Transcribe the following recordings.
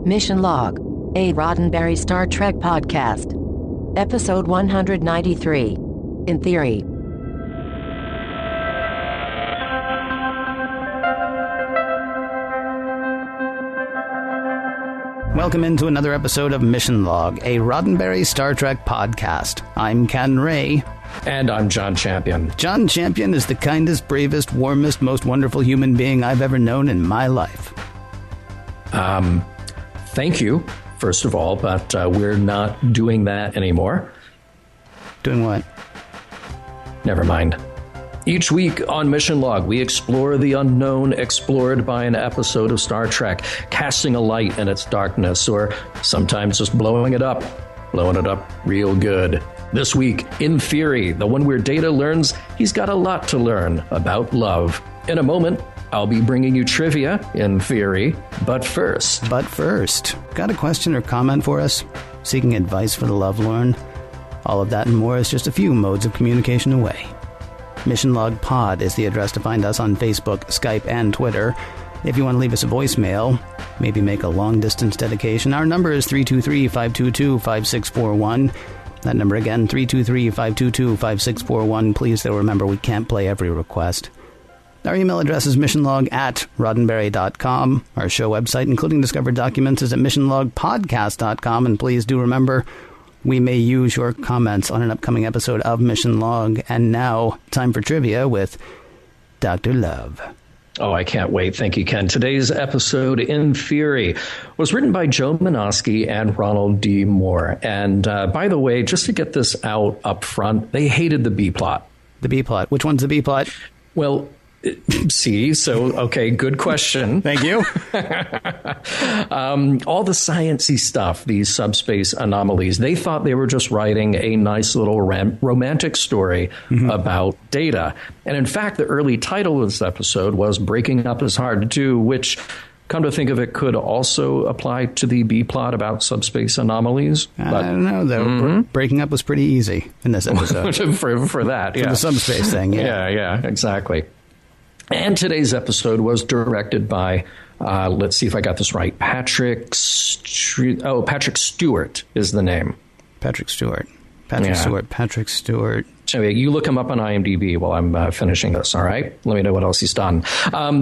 Mission Log, a Roddenberry Star Trek podcast. Episode 193. In Theory. Welcome into another episode of Mission Log, a Roddenberry Star Trek podcast. I'm Ken Ray. And I'm John Champion. John Champion is the kindest, bravest, warmest, most wonderful human being I've ever known in my life. Thank you, first of all, but we're not doing that anymore. Doing what? Never mind. Each week on Mission Log, we explore the unknown explored by an episode of Star Trek, casting a light in its darkness, or sometimes just blowing it up real good. This week, In Theory, the one where Data learns he's got a lot to learn about love. In a moment, I'll be bringing you trivia, in theory, but first, got a question or comment for us? Seeking advice for the lovelorn? All of that and more is just a few modes of communication away. Mission Log Pod is the address to find us on Facebook, Skype, and Twitter. If you want to leave us a voicemail, maybe make a long-distance dedication, our number is 323-522-5641. That number again, 323-522-5641. Please, though, remember we can't play every request. Our email address is missionlog@roddenberry.com. Our show website, including discovered documents, is at missionlogpodcast.com. And please do remember, we may use your comments on an upcoming episode of Mission Log. And now, time for trivia with Dr. Love. Oh, I can't wait. Thank you, Ken. Today's episode, In Theory, was written by Joe Menosky and Ronald D. Moore. And by the way, just to get this out up front, they hated the B-plot. The B-plot. Which one's the B-plot? Well, see, so, okay, good question. Thank you. All the sciencey stuff, these subspace anomalies, they thought they were just writing a nice little romantic story about Data. And in fact, the early title of this episode was Breaking Up is Hard to Do, which, come to think of it, could also apply to the B-plot about subspace anomalies. I don't know, though. Breaking up was pretty easy in this episode. for that, yeah. For the subspace thing, yeah. Yeah, exactly. And today's episode was directed by, let's see if I got this right, Patrick Stewart is the name. Patrick Stewart. So you look him up on IMDb while I'm finishing this, all right? Let me know what else he's done.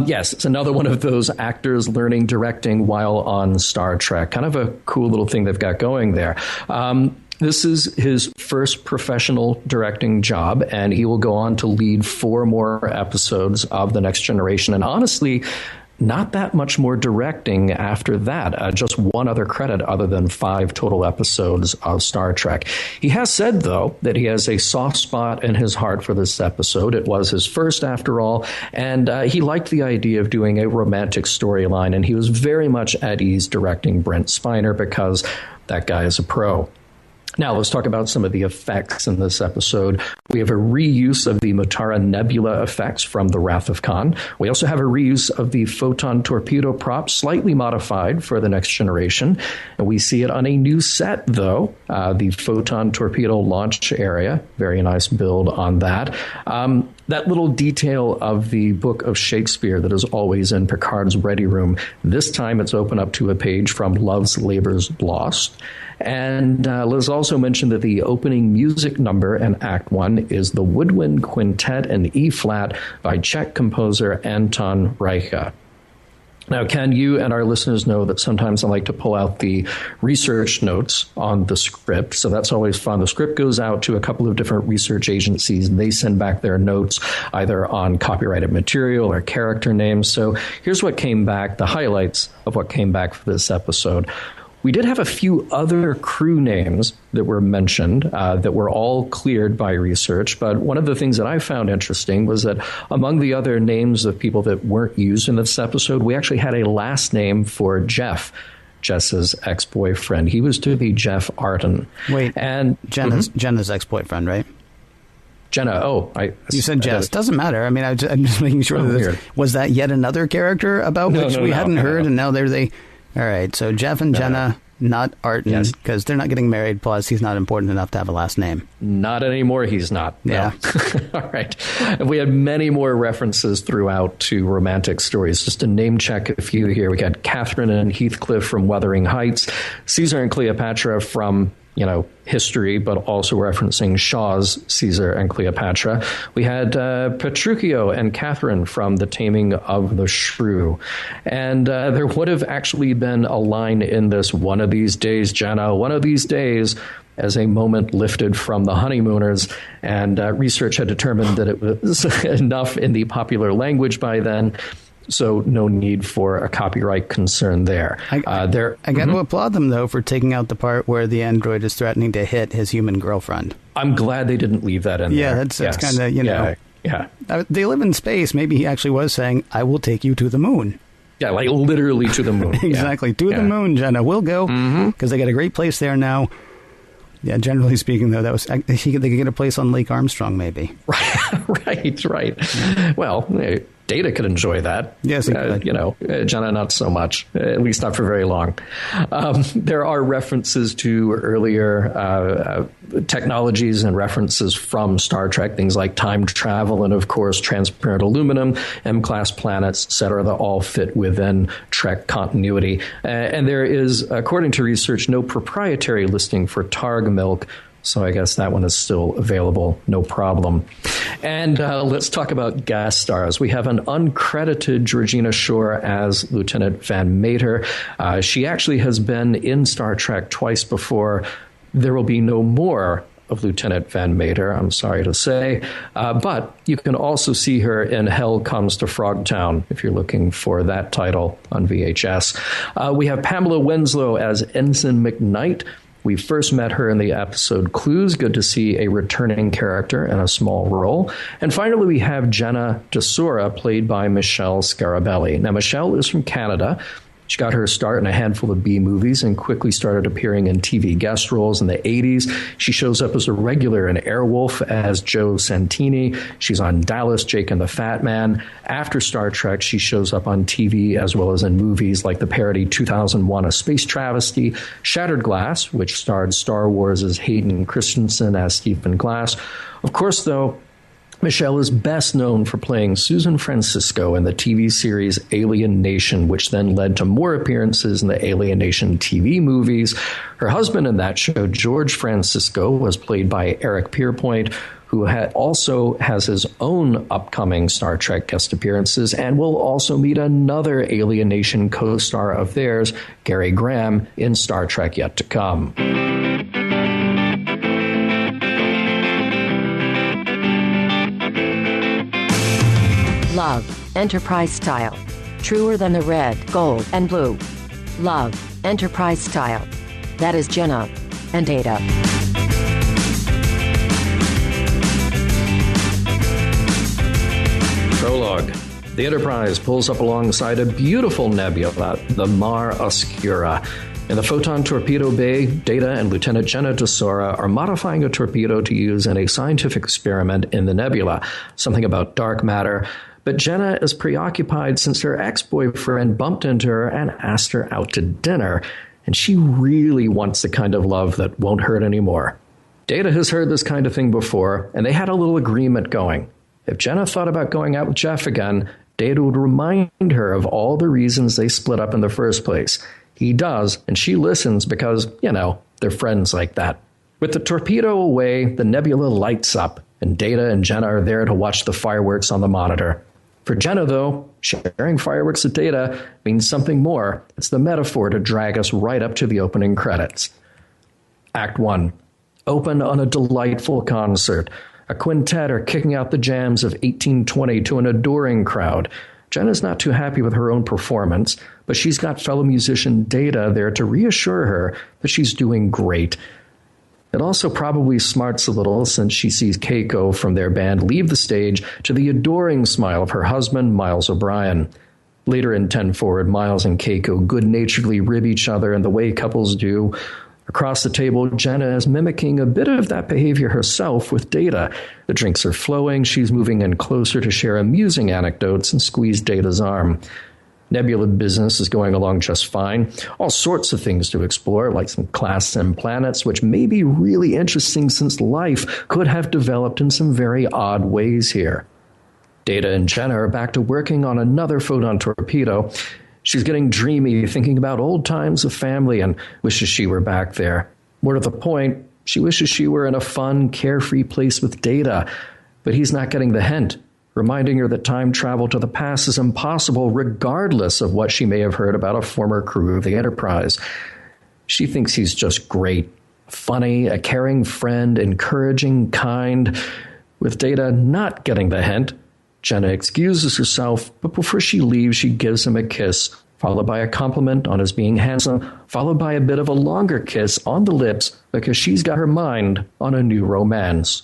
Yes, it's another one of those actors learning directing while on Star Trek. Kind of a cool little thing they've got going there. This is his first professional directing job, and he will go on to lead 4 more episodes of The Next Generation. And honestly, not that much more directing after that. Just one other credit other than 5 total episodes of Star Trek. He has said, though, that he has a soft spot in his heart for this episode. It was his first, after all, and he liked the idea of doing a romantic storyline, and he was very much at ease directing Brent Spiner because that guy is a pro. Now, let's talk about some of the effects in this episode. We have a reuse of the Mutara Nebula effects from The Wrath of Khan. We also have a reuse of the photon torpedo prop, slightly modified for The Next Generation. And we see it on a new set, though, the photon torpedo launch area. Very nice build on that. That little detail of the Book of Shakespeare that is always in Picard's ready room, this time it's open up to a page from Love's Labour's Lost. And let's also mention that the opening music number in Act 1 is the Woodwind Quintet in E-flat by Czech composer Anton Reicha. Now, Ken, you and our listeners know that sometimes I like to pull out the research notes on the script, so that's always fun. The script goes out to a couple of different research agencies, and they send back their notes either on copyrighted material or character names. So here's what came back, the highlights of what came back for this episode. We did have a few other crew names that were mentioned that were all cleared by research. But one of the things that I found interesting was that among the other names of people that weren't used in this episode, we actually had a last name for Jeff, Jess's ex-boyfriend. He was to be Jeff Arden. Wait, and Jenna's ex-boyfriend, right? Jenna, you said Jess. Doesn't matter. I mean, I'm just making sure was that yet another character about which we hadn't heard, and now they're they... All right, so Jeff and Jenna not Arton, because they're not getting married, plus he's not important enough to have a last name. Not anymore, he's not. Yeah. No. All right. We had many more references throughout to romantic stories. Just to name check a few here. We got Catherine and Heathcliff from Wuthering Heights, Caesar and Cleopatra from history, but also referencing Shaw's Caesar and Cleopatra. We had Petruchio and Catherine from The Taming of the Shrew. And there would have actually been a line in this, "One of these days, Jenna, one of these days," as a moment lifted from the honeymooners. And research had determined that it was enough in the popular language by then. So no need for a copyright concern there. I got to applaud them, though, for taking out the part where the android is threatening to hit his human girlfriend. I'm glad they didn't leave that in there. Yeah, that's kind of, Yeah. They live in space. Maybe he actually was saying, "I will take you to the moon." Yeah, like literally to the moon. Exactly. To the moon, Jenna. We'll go, because they got a great place there now. Yeah, generally speaking, though, they could get a place on Lake Armstrong, maybe. Right. Yeah. Well, Data could enjoy that. Yes, he could. Jenna, not so much, at least not for very long. There are references to earlier technologies and references from Star Trek, things like time travel and, of course, transparent aluminum, M-class planets, et cetera, that all fit within Trek continuity. And there is, according to research, no proprietary listing for Targ milk. So I guess that one is still available, no problem. And let's talk about guest stars. We have an uncredited Georgina Shore as Lieutenant Van Mater. She actually has been in Star Trek twice before. There will be no more of Lieutenant Van Mater, I'm sorry to say. But you can also see her in Hell Comes to Frogtown, if you're looking for that title on VHS. We have Pamela Winslow as Ensign McKnight. We first met her in the episode Clues. Good to see a returning character in a small role. And finally, we have Jenna D'Sora, played by Michelle Scarabelli. Now, Michelle is from Canada. She got her start in a handful of B movies and quickly started appearing in TV guest roles in the 80s. She shows up as a regular in Airwolf as Joe Santini. She's on Dallas, Jake and the Fat Man. After Star Trek, she shows up on TV as well as in movies like the parody 2001: A Space Travesty, Shattered Glass, which starred Star Wars' Hayden Christensen as Stephen Glass. Of course, though, Michelle is best known for playing Susan Francisco in the TV series Alien Nation, which then led to more appearances in the Alien Nation TV movies. Her husband in that show, George Francisco, was played by Eric Pierpoint, who also has his own upcoming Star Trek guest appearances and will also meet another Alien Nation co-star of theirs, Gary Graham, in Star Trek Yet to Come. Love, Enterprise style. Truer than the red, gold, and blue. Love, Enterprise style. That is Jenna and Data. Prologue. The Enterprise pulls up alongside a beautiful nebula, the Mar Oscura. In the Photon Torpedo Bay, Data and Lieutenant Jenna D'Sora are modifying a torpedo to use in a scientific experiment in the nebula, something about dark matter. But Jenna is preoccupied since her ex-boyfriend bumped into her and asked her out to dinner, and she really wants the kind of love that won't hurt anymore. Data has heard this kind of thing before, and they had a little agreement going. If Jenna thought about going out with Jeff again, Data would remind her of all the reasons they split up in the first place. He does, and she listens because, they're friends like that. With the torpedo away, the nebula lights up, and Data and Jenna are there to watch the fireworks on the monitor. For Jenna, though, sharing fireworks with Data means something more. It's the metaphor to drag us right up to the opening credits. Act 1. Open on a delightful concert. A quintet are kicking out the jams of 1820 to an adoring crowd. Jenna's not too happy with her own performance, but she's got fellow musician Data there to reassure her that she's doing great. It also probably smarts a little since she sees Keiko from their band leave the stage to the adoring smile of her husband, Miles O'Brien. Later in 10 Forward, Miles and Keiko good-naturedly rib each other in the way couples do. Across the table, Jenna is mimicking a bit of that behavior herself with Data. The drinks are flowing, she's moving in closer to share amusing anecdotes and squeeze Data's arm. Nebula business is going along just fine. All sorts of things to explore, like some Class M planets, which may be really interesting since life could have developed in some very odd ways here. Data and Jenna are back to working on another photon torpedo. She's getting dreamy, thinking about old times of family and wishes she were back there. More to the point, she wishes she were in a fun, carefree place with Data, but he's not getting the hint, reminding her that time travel to the past is impossible regardless of what she may have heard about a former crew of the Enterprise. She thinks he's just great, funny, a caring friend, encouraging, kind. With Data not getting the hint, Jenna excuses herself, but before she leaves, she gives him a kiss, followed by a compliment on his being handsome, followed by a bit of a longer kiss on the lips because she's got her mind on a new romance.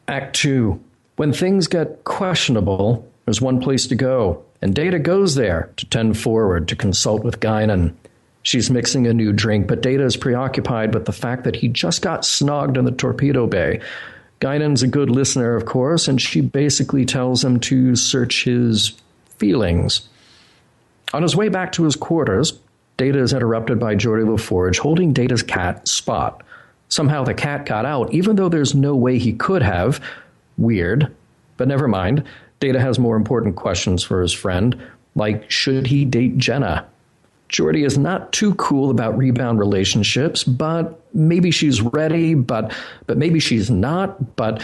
Act 2. When things get questionable, there's one place to go, and Data goes there to tend forward to consult with Guinan. She's mixing a new drink, but Data is preoccupied with the fact that he just got snogged in the torpedo bay. Guinan's a good listener, of course, and she basically tells him to search his feelings. On his way back to his quarters, Data is interrupted by Geordi LaForge holding Data's cat, Spot. Somehow the cat got out, even though there's no way he could have. Weird. But never mind. Data has more important questions for his friend, like should he date Jenna? Geordi is not too cool about rebound relationships, but maybe she's ready, but maybe she's not. But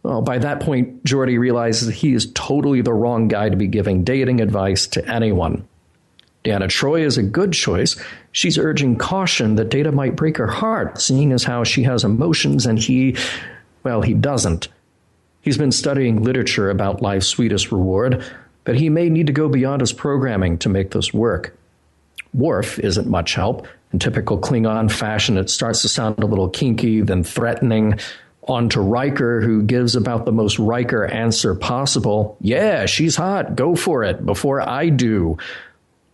by that point, Geordi realizes he is totally the wrong guy to be giving dating advice to anyone. Deanna Troi is a good choice. She's urging caution that Data might break her heart, seeing as how she has emotions and he doesn't. He's been studying literature about life's sweetest reward, but he may need to go beyond his programming to make this work. Worf isn't much help. In typical Klingon fashion, it starts to sound a little kinky, then threatening. On to Riker, who gives about the most Riker answer possible. Yeah, she's hot. Go for it before I do.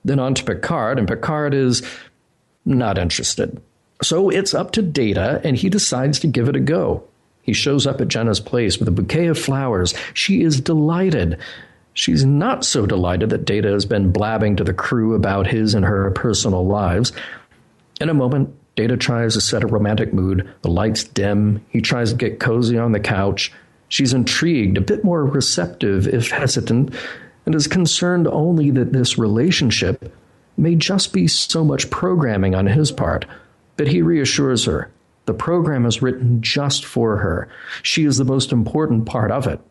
Then on to Picard, and Picard is not interested. So it's up to Data, and he decides to give it a go. He shows up at Jenna's place with a bouquet of flowers. She is delighted. She's not so delighted that Data has been blabbing to the crew about his and her personal lives. In a moment, Data tries to set a romantic mood. The lights dim. He tries to get cozy on the couch. She's intrigued, a bit more receptive, if hesitant, and is concerned only that this relationship may just be so much programming on his part. But he reassures her. The program is written just for her. She is the most important part of it.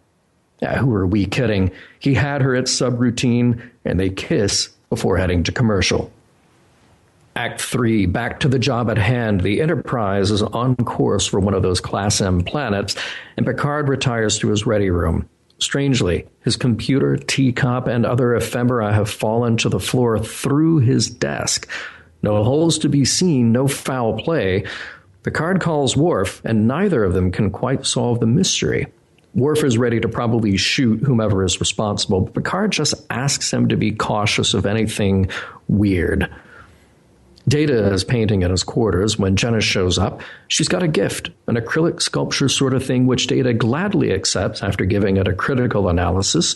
Who are we kidding? He had her at subroutine, and they kiss before heading to commercial. Act 3, back to the job at hand. The Enterprise is on course for one of those Class M planets, and Picard retires to his ready room. Strangely, his computer, teacup, and other ephemera have fallen to the floor through his desk. No holes to be seen, no foul play. Picard calls Worf, and neither of them can quite solve the mystery. Worf is ready to probably shoot whomever is responsible, but Picard just asks him to be cautious of anything weird. Data is painting in his quarters when Jenna shows up. She's got a gift, an acrylic sculpture sort of thing, which Data gladly accepts after giving it a critical analysis.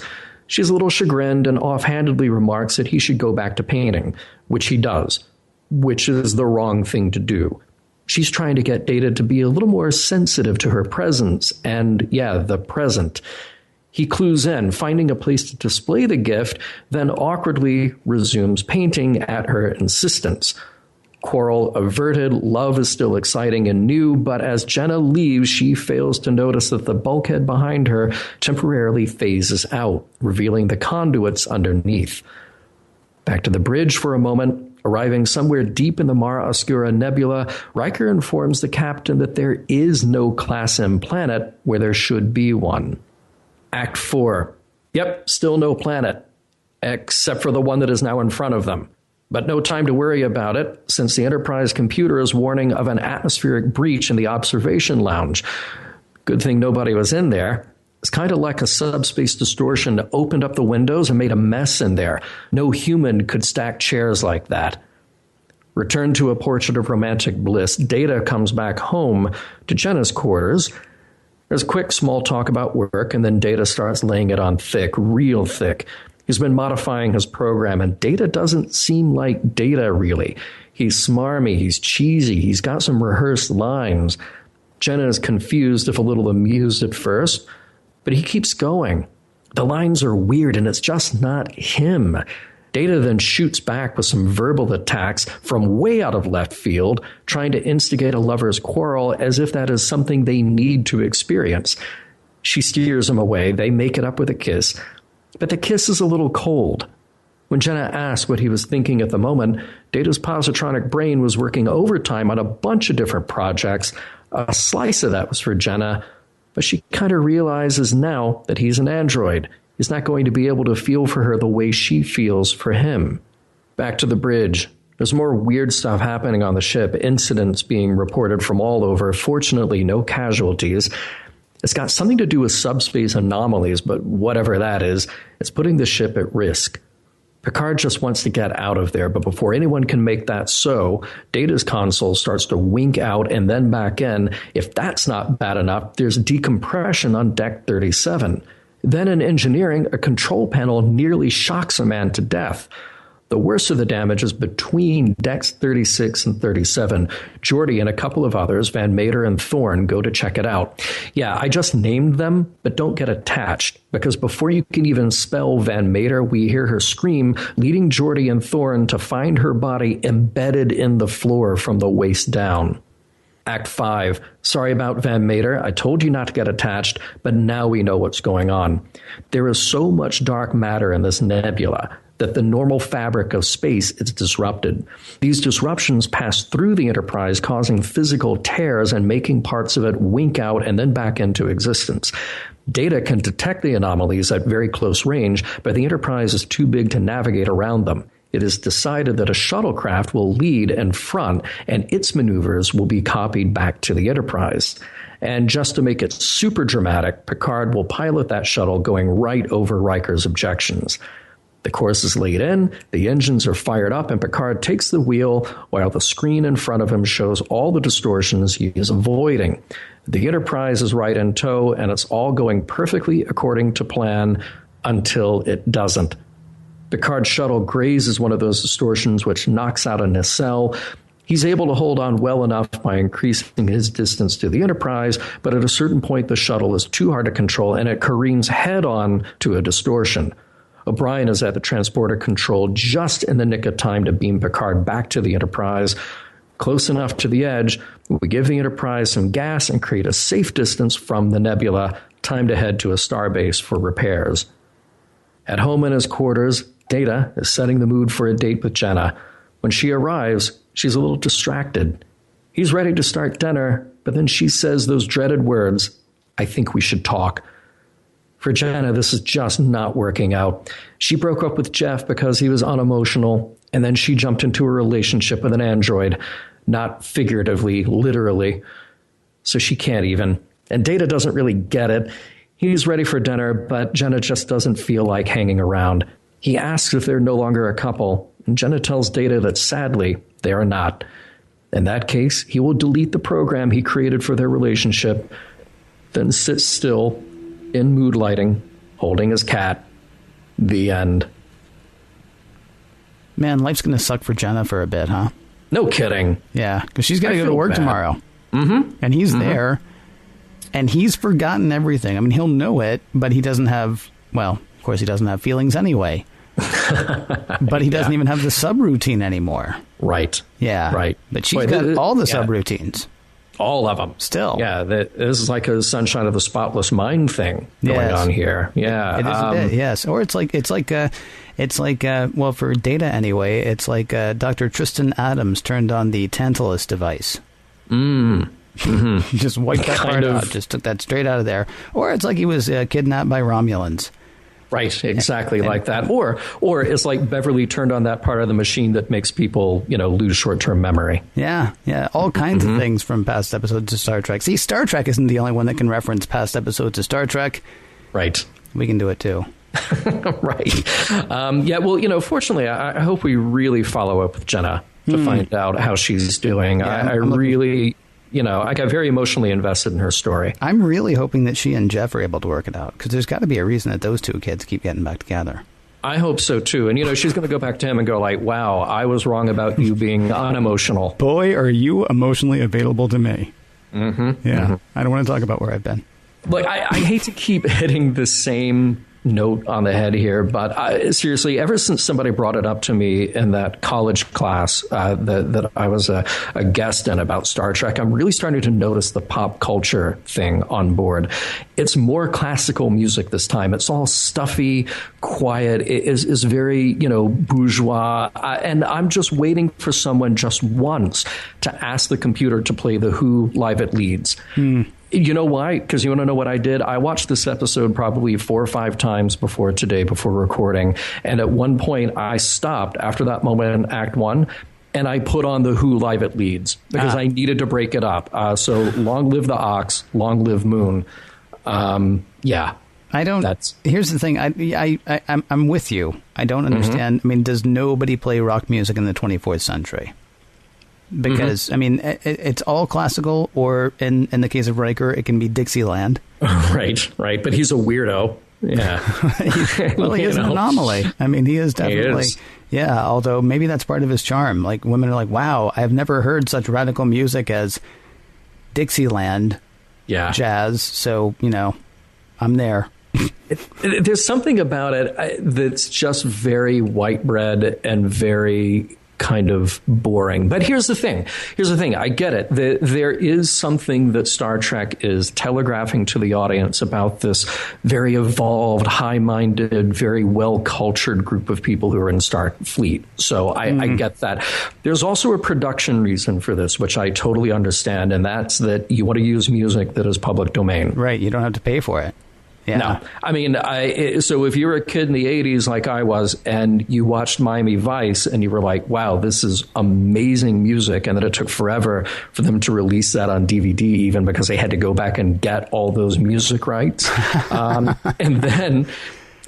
She's a little chagrined and offhandedly remarks that he should go back to painting, which he does, which is the wrong thing to do. She's trying to get Data to be a little more sensitive to her presence and, the present. He clues in, finding a place to display the gift, then awkwardly resumes painting at her insistence. Quarrel averted, love is still exciting and new, but as Jenna leaves, she fails to notice that the bulkhead behind her temporarily phases out, revealing the conduits underneath. Back to the bridge for a moment. Arriving somewhere deep in the Mar Oscura nebula, Riker informs the captain that there is no Class M planet where there should be one. Act 4. Yep, still no planet, except for the one that is now in front of them. But no time to worry about it, since the Enterprise computer is warning of an atmospheric breach in the observation lounge. Good thing nobody was in there. It's kind of like a subspace distortion that opened up the windows and made a mess in there. No human could stack chairs like that. Returned to a portrait of romantic bliss, Data comes back home to Jenna's quarters. There's quick small talk about work, and then Data starts laying it on thick, real thick. He's been modifying his program, and Data doesn't seem like Data, really. He's smarmy, he's cheesy, he's got some rehearsed lines. Jenna is confused, if a little amused at first, but he keeps going. The lines are weird, and it's just not him. Data then shoots back with some verbal attacks from way out of left field, trying to instigate a lover's quarrel as if that is something they need to experience. She steers him away. They make it up with a kiss, but the kiss is a little cold. When Jenna asked what he was thinking at the moment, Data's positronic brain was working overtime on a bunch of different projects. A slice of that was for Jenna, but she kind of realizes now that he's an android. He's not going to be able to feel for her the way she feels for him. Back to the bridge. There's more weird stuff happening on the ship, incidents being reported from all over. Fortunately, no casualties. It's got something to do with subspace anomalies, but whatever that is, it's putting the ship at risk. Picard just wants to get out of there, but before anyone can make that so, Data's console starts to wink out and then back in. If that's not bad enough, there's decompression on Deck 37. Then in engineering, a control panel nearly shocks a man to death. The worst of the damage is between decks 36 and 37. Geordi and a couple of others, Van Mater and Thorne, go to check it out. Yeah, I just named them, but don't get attached, because before you can even spell Van Mater, we hear her scream, leading Geordi and Thorne to find her body embedded in the floor from the waist down. Act 5. Sorry about Van Mater. I told you not to get attached, but now we know what's going on. There is so much dark matter in this nebula that the normal fabric of space is disrupted. These disruptions pass through the Enterprise, causing physical tears and making parts of it wink out and then back into existence. Data can detect the anomalies at very close range, but the Enterprise is too big to navigate around them. It is decided that a shuttlecraft will lead in front, and its maneuvers will be copied back to the Enterprise. And just to make it super dramatic, Picard will pilot that shuttle going right over Riker's objections. The course is laid in, the engines are fired up, and Picard takes the wheel while the screen in front of him shows all the distortions he is avoiding. The Enterprise is right in tow, and it's all going perfectly according to plan until it doesn't. Picard's shuttle grazes one of those distortions, which knocks out a nacelle. He's able to hold on well enough by increasing his distance to the Enterprise, but at a certain point the shuttle is too hard to control, and it careens head-on to a distortion. O'Brien is at the transporter control just in the nick of time to beam Picard back to the Enterprise. Close enough to the edge, we give the Enterprise some gas and create a safe distance from the nebula. Time to head to a starbase for repairs. At home in his quarters, Data is setting the mood for a date with Jenna. When she arrives, she's a little distracted. He's ready to start dinner, but then she says those dreaded words, "I think we should talk." For Jenna, this is just not working out. She broke up with Jeff because he was unemotional, and then she jumped into a relationship with an android, not figuratively, literally. So she can't even. And Data doesn't really get it. He's ready for dinner, but Jenna just doesn't feel like hanging around. He asks if they're no longer a couple, and Jenna tells Data that sadly, they are not. In that case, he will delete the program he created for their relationship, then sit still in mood lighting, holding his cat. The end. Man, life's going to suck for Jenna for a bit, huh? No kidding. Yeah, because she's got to go to work tomorrow. Mm-hmm. And he's there, and he's forgotten everything. I mean, he'll know it, but he doesn't have, well, of course he doesn't have feelings anyway. But he doesn't even have the subroutine anymore. Right. Yeah. Right. But she's got all the subroutines. All of them. Still. Yeah, this is like a Sunshine of the Spotless Mind thing going on here. Yeah. It is a bit, yes. Or it's like well, for Data anyway, it's like Dr. Tristan Adams turned on the Tantalus device. Mm-hmm. Just wiped that part out. Just took that straight out of there. Or it's like he was kidnapped by Romulans. Right, exactly like that. Or it's like Beverly turned on that part of the machine that makes people, lose short-term memory. Yeah, all kinds of things from past episodes of Star Trek. See, Star Trek isn't the only one that can reference past episodes of Star Trek. Right. We can do it too. Right. Fortunately, I hope we really follow up with Jenna to find out how she's doing. Yeah, I really... I got very emotionally invested in her story. I'm really hoping that she and Jeff are able to work it out, because there's got to be a reason that those two kids keep getting back together. I hope so, too. And, she's going to go back to him and go like, wow, I was wrong about you being unemotional. Boy, are you emotionally available to me. Mm-hmm. Yeah. Mm-hmm. I don't want to talk about where I've been. Look, I hate to keep hitting the same note on the head here, but seriously, ever since somebody brought it up to me in that college class that I was a guest in about Star Trek, I'm really starting to notice the pop culture thing on board. It's more classical music this time. It's all stuffy, quiet. It is very, bourgeois. And I'm just waiting for someone just once to ask the computer to play the Who Live at Leeds. You know why? Because you want to know what I did? I watched this episode probably 4 or 5 times before recording. And at one point, I stopped after that moment in Act 1, and I put on the Who Live at Leeds because I needed to break it up. So long live the Ox, long live Moon. Yeah. I don't. Here's the thing. I'm with you. I don't understand. I mean, does nobody play rock music in the 24th century? Because, I mean, it's all classical, or in the case of Riker, it can be Dixieland. Right. But he's a weirdo. Yeah. Well, he is an anomaly. I mean, he is definitely. He is. Yeah, although maybe that's part of his charm. Like, women are like, wow, I've never heard such radical music as Dixieland jazz. So, I'm there. There's something about it that's just very white bread and very kind of boring. But here's the thing. I get it. There is something that Star Trek is telegraphing to the audience about this very evolved, high-minded, very well-cultured group of people who are in Starfleet. So I get that. There's also a production reason for this, which I totally understand, and that's that you want to use music that is public domain. Right. You don't have to pay for it. Yeah. No, I mean, so if you were a kid in the 80s like I was, and you watched Miami Vice and you were like, wow, this is amazing music, and then it took forever for them to release that on DVD, even because they had to go back and get all those music rights.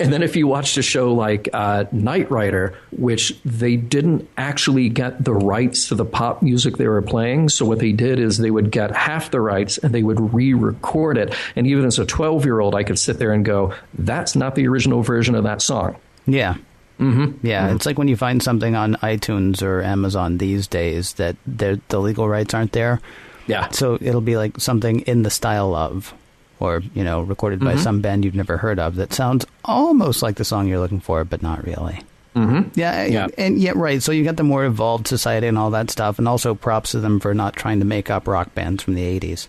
And then if you watched a show like Knight Rider, which they didn't actually get the rights to the pop music they were playing. So what they did is they would get half the rights and they would re-record it. And even as a 12-year-old, I could sit there and go, that's not the original version of that song. Yeah. Mm-hmm. Yeah. Mm-hmm. It's like when you find something on iTunes or Amazon these days that the legal rights aren't there. Yeah. So it'll be like something in the style of, or, recorded by some band you've never heard of that sounds almost like the song you're looking for, but not really. Mm-hmm. Yeah. And yeah, right. So you got the more evolved society and all that stuff. And also props to them for not trying to make up rock bands from the 80s.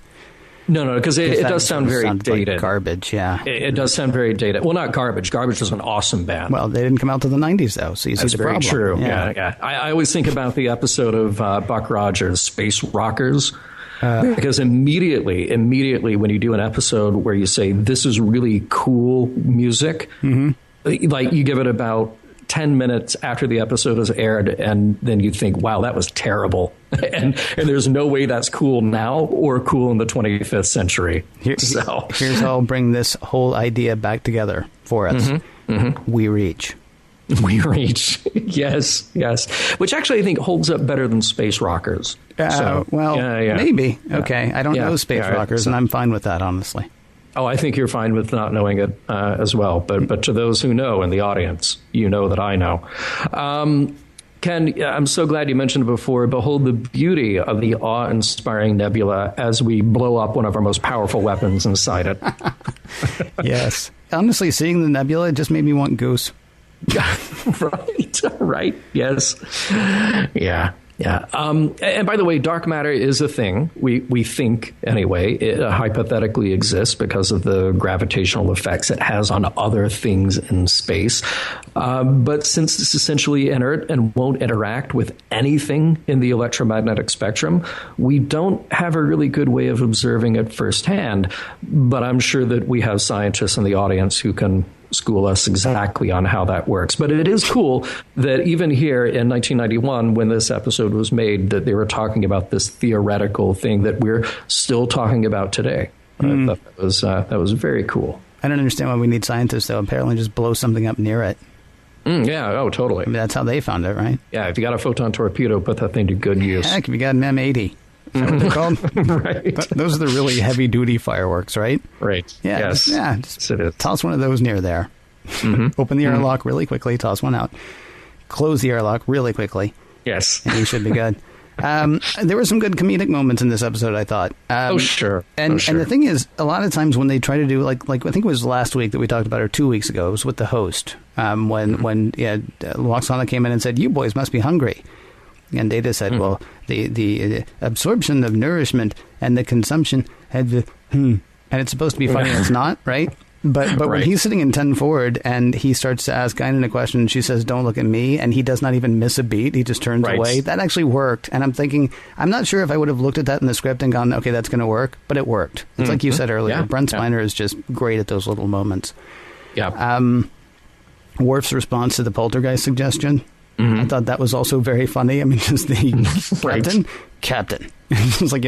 No, because it does sound very dated. Like garbage, yeah. It does sound very dated. Well, not Garbage. Garbage was an awesome band. Well, they didn't come out to the 90s, though, so you see the problem. That's very true, yeah. I always think about the episode of Buck Rogers, Space Rockers, because immediately when you do an episode where you say, this is really cool music, like you give it about 10 minutes after the episode is aired, and then you think, wow, that was terrible. and there's no way that's cool now or cool in the 25th century. Here's how I'll bring this whole idea back together for us. We reach. We reach. Yes. Which actually I think holds up better than Space Rockers. Maybe. Okay. I don't know Space Rockers, and I'm fine with that, honestly. Oh, I think you're fine with not knowing it as well. But to those who know in the audience, you know that I know. Ken, I'm so glad you mentioned it before. Behold the beauty of the awe-inspiring nebula as we blow up one of our most powerful weapons inside it. Yes. Honestly, seeing the nebula just made me want Goose. Right. Yes. Yeah. And by the way, dark matter is a thing. We think, anyway, it hypothetically exists because of the gravitational effects it has on other things in space. But since it's essentially inert and won't interact with anything in the electromagnetic spectrum, we don't have a really good way of observing it firsthand. But I'm sure that we have scientists in the audience who can school us exactly on how that works. But it is cool that even here in 1991, when this episode was made, that they were talking about this theoretical thing that we're still talking about today. I thought that was very cool. I don't understand why we need scientists, though. Apparently just blow something up near it. Totally. I mean, that's how they found it, right? Yeah, if you got a photon torpedo, put that thing to good use. Heck, if you got an M80. Is that what they're called? Right. Those are the really heavy-duty fireworks, right? Right. Yeah. Yes. Just toss one of those near there. Open the airlock really quickly, toss one out. Close the airlock really quickly. Yes. And you should be good. There were some good comedic moments in this episode, I thought. Sure. And the thing is, a lot of times when they try to do, like I think it was last week that we talked about, or 2 weeks ago, it was with the host, when Loxana came in and said, "You boys must be hungry." And Data said, well, the absorption of nourishment and the consumption had the, and it's supposed to be funny and it's not, right? But Right. when he's sitting in 10 forward and he starts to ask Guinan a question and she says, "Don't look at me," and he does not even miss a beat, he just turns away. That actually worked. And I'm thinking, I'm not sure if I would have looked at that in the script and gone, okay, that's going to work, but it worked. It's like you said earlier, Brent Spiner is just great at those little moments. Yeah. Worf's response to the poltergeist suggestion, I thought that was also very funny. I mean, just the Captain. It's like,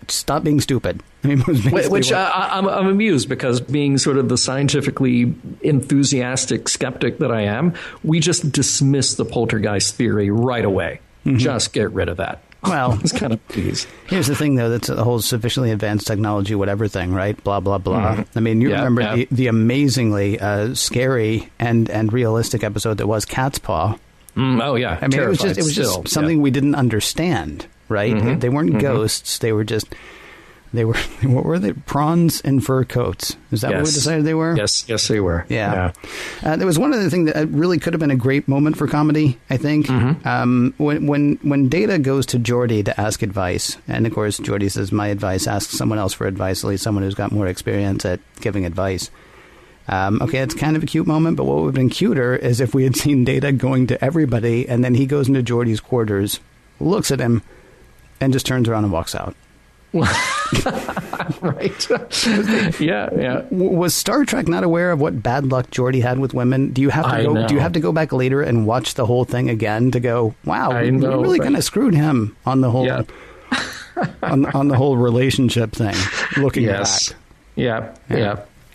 stop being stupid. I mean, which I'm amused, because being sort of the scientifically enthusiastic skeptic that I am, we just dismiss the poltergeist theory right away. Just get rid of that. Well, it's kind of please. Here's the thing, though, that's a whole sufficiently advanced technology, whatever thing, right? Blah, blah, blah. I mean, you remember the amazingly scary and realistic episode that was Cat's Paw. Oh, yeah. I mean, it was just something we didn't understand, right? They weren't ghosts. They were just, what were they? Prawns in fur coats. Is that what we decided they were? Yes, they were. Yeah. There was one other thing that really could have been a great moment for comedy, I think. When Data goes to Geordi to ask advice, and of course Geordi says, "My advice, ask someone else for advice, at least someone who's got more experience at giving advice." Okay, it's kind of a cute moment, but what would have been cuter is if we had seen Data going to everybody, and then he goes into Geordi's quarters, looks at him, and just turns around and walks out. Right. Yeah. Was Star Trek not aware of what bad luck Geordi had with women? Do you have to go? Do you have to go back later and watch the whole thing again to go, wow, we really kind of screwed him on the whole on the whole relationship thing? Looking back. Yeah,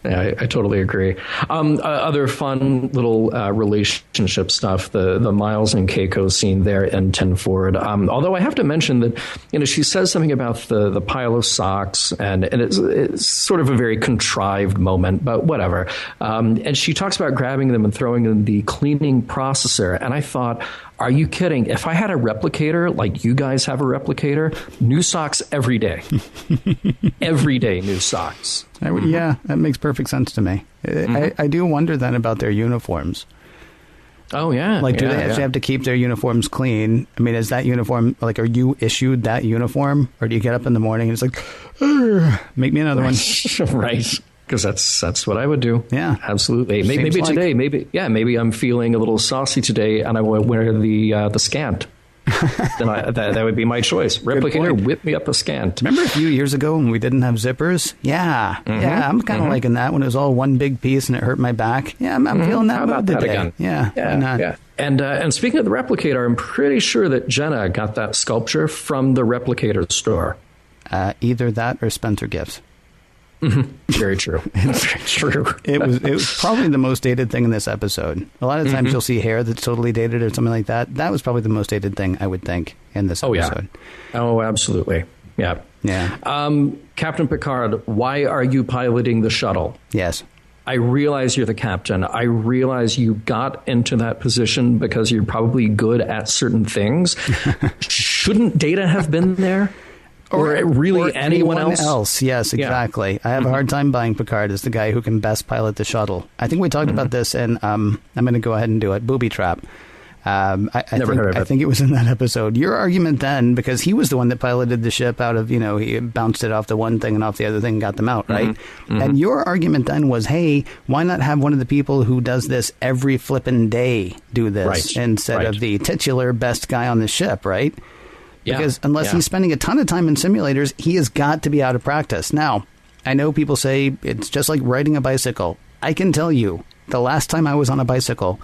I totally agree. Other fun little relationship stuff, the Miles and Keiko scene there in 10 Forward. Although I have to mention that, she says something about the pile of socks, and it's sort of a very contrived moment, but whatever. And she talks about grabbing them and throwing in the cleaning processor. And I thought, are you kidding? If I had a replicator, like you guys have a replicator, new socks every day. Every day, new socks. Yeah, that makes perfect sense to me. I do wonder then about their uniforms. Oh, yeah. Like, do they actually have to keep their uniforms clean? I mean, is that uniform, like, are you issued that uniform? Or do you get up in the morning and it's like, make me another one? Right. Because that's what I would do. Yeah, absolutely. Maybe today, maybe I'm feeling a little saucy today, and I will wear the scant. Then that would be my choice. Replicator, whip me up a scant. Remember a few years ago when we didn't have zippers? Yeah, I'm kind of liking that when it was all one big piece and it hurt my back. Yeah, I'm feeling that mood today. Again? Yeah, why not? Yeah. And speaking of the replicator, I'm pretty sure that Jenna got that sculpture from the replicator store. Either that or Spencer Gifts. Very true. Very true. It was probably the most dated thing in this episode. A lot of times you'll see hair that's totally dated or something like that. That was probably the most dated thing, I would think, in this episode. Oh, absolutely. Yeah. Captain Picard, why are you piloting the shuttle? Yes. I realize you're the captain. I realize you got into that position because you're probably good at certain things. Shouldn't Data have been there? Or anyone else? Yes, exactly. I have a hard time buying Picard as the guy who can best pilot the shuttle. I think we talked about this in, I'm going to go ahead and do it, Booby Trap. I think it was in that episode. Your argument then, because he was the one that piloted the ship out of, he bounced it off the one thing and off the other thing and got them out, right? And your argument then was, hey, why not have one of the people who does this every flippin' day do this instead of the titular best guy on the ship, right? Because unless he's spending a ton of time in simulators, he has got to be out of practice. Now, I know people say it's just like riding a bicycle. I can tell you, the last time I was on a bicycle,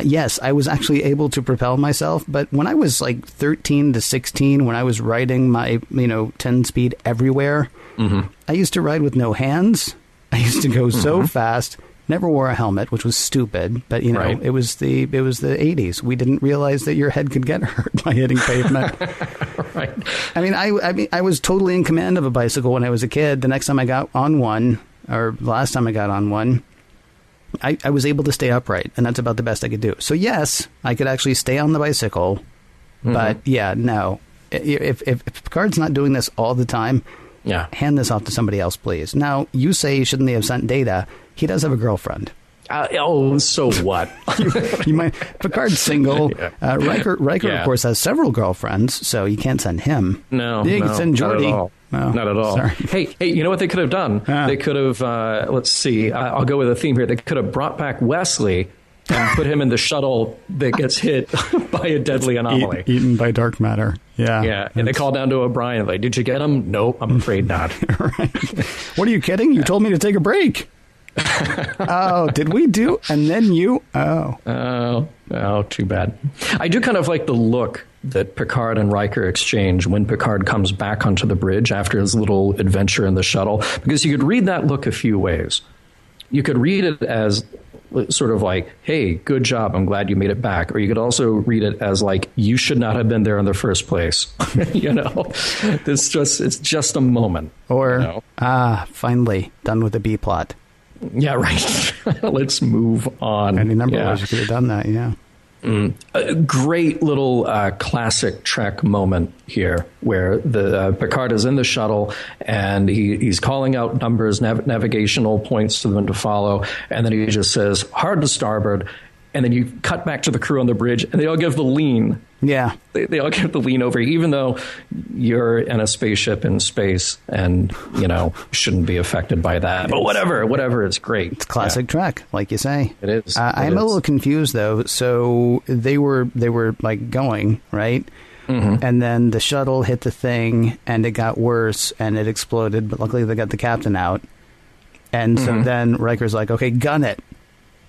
yes, I was actually able to propel myself. But when I was like 13 to 16, when I was riding my, 10-speed everywhere, I used to ride with no hands. I used to go so fast. Never wore a helmet, which was stupid, but it was the 80s. We didn't realize that your head could get hurt by hitting pavement. Right. I mean, I was totally in command of a bicycle when I was a kid. The next time I got on one, or the last time I got on one, I was able to stay upright, and that's about the best I could do. So yes, I could actually stay on the bicycle, but yeah, no. If Picard's not doing this all the time, hand this off to somebody else, please. Now, you say shouldn't they have sent Data? He does have a girlfriend. So what? You might. Picard's single. Riker, of course, has several girlfriends, so you can't send him. No, you can send Geordi. Not at all. Hey, you know what they could have done? They could have, let's see, I'll go with a theme here. They could have brought back Wesley and put him in the shuttle that gets hit by a deadly anomaly. Eaten by dark matter. Yeah. Yeah. And they call down to O'Brien, like, did you get him? Nope, I'm afraid not. Right. What are you kidding? You told me to take a break. Oh, did we do? And then you? Oh, too bad. I do kind of like the look that Picard and Riker exchange when Picard comes back onto the bridge after his little adventure in the shuttle, because you could read that look a few ways. You could read it as sort of like, hey, good job, I'm glad you made it back. Or you could also read it as like, you should not have been there in the first place. It's just a moment. Or, finally, done with the B plot. Yeah, right. Let's move on. Any number of ways you could have done that, yeah. A great little classic Trek moment here where the Picard is in the shuttle and he's calling out numbers, navigational points to them to follow, and then he just says, hard to starboard, and then you cut back to the crew on the bridge, and they all give the lean. Yeah. They all give the lean over, even though you're in a spaceship in space and, shouldn't be affected by that. But whatever, it's great. It's classic Trek, like you say. It is. I'm a little confused, though. So they were like going, right? Mm-hmm. And then the shuttle hit the thing and it got worse and it exploded. But luckily they got the captain out. And so then Riker's like, okay, gun it.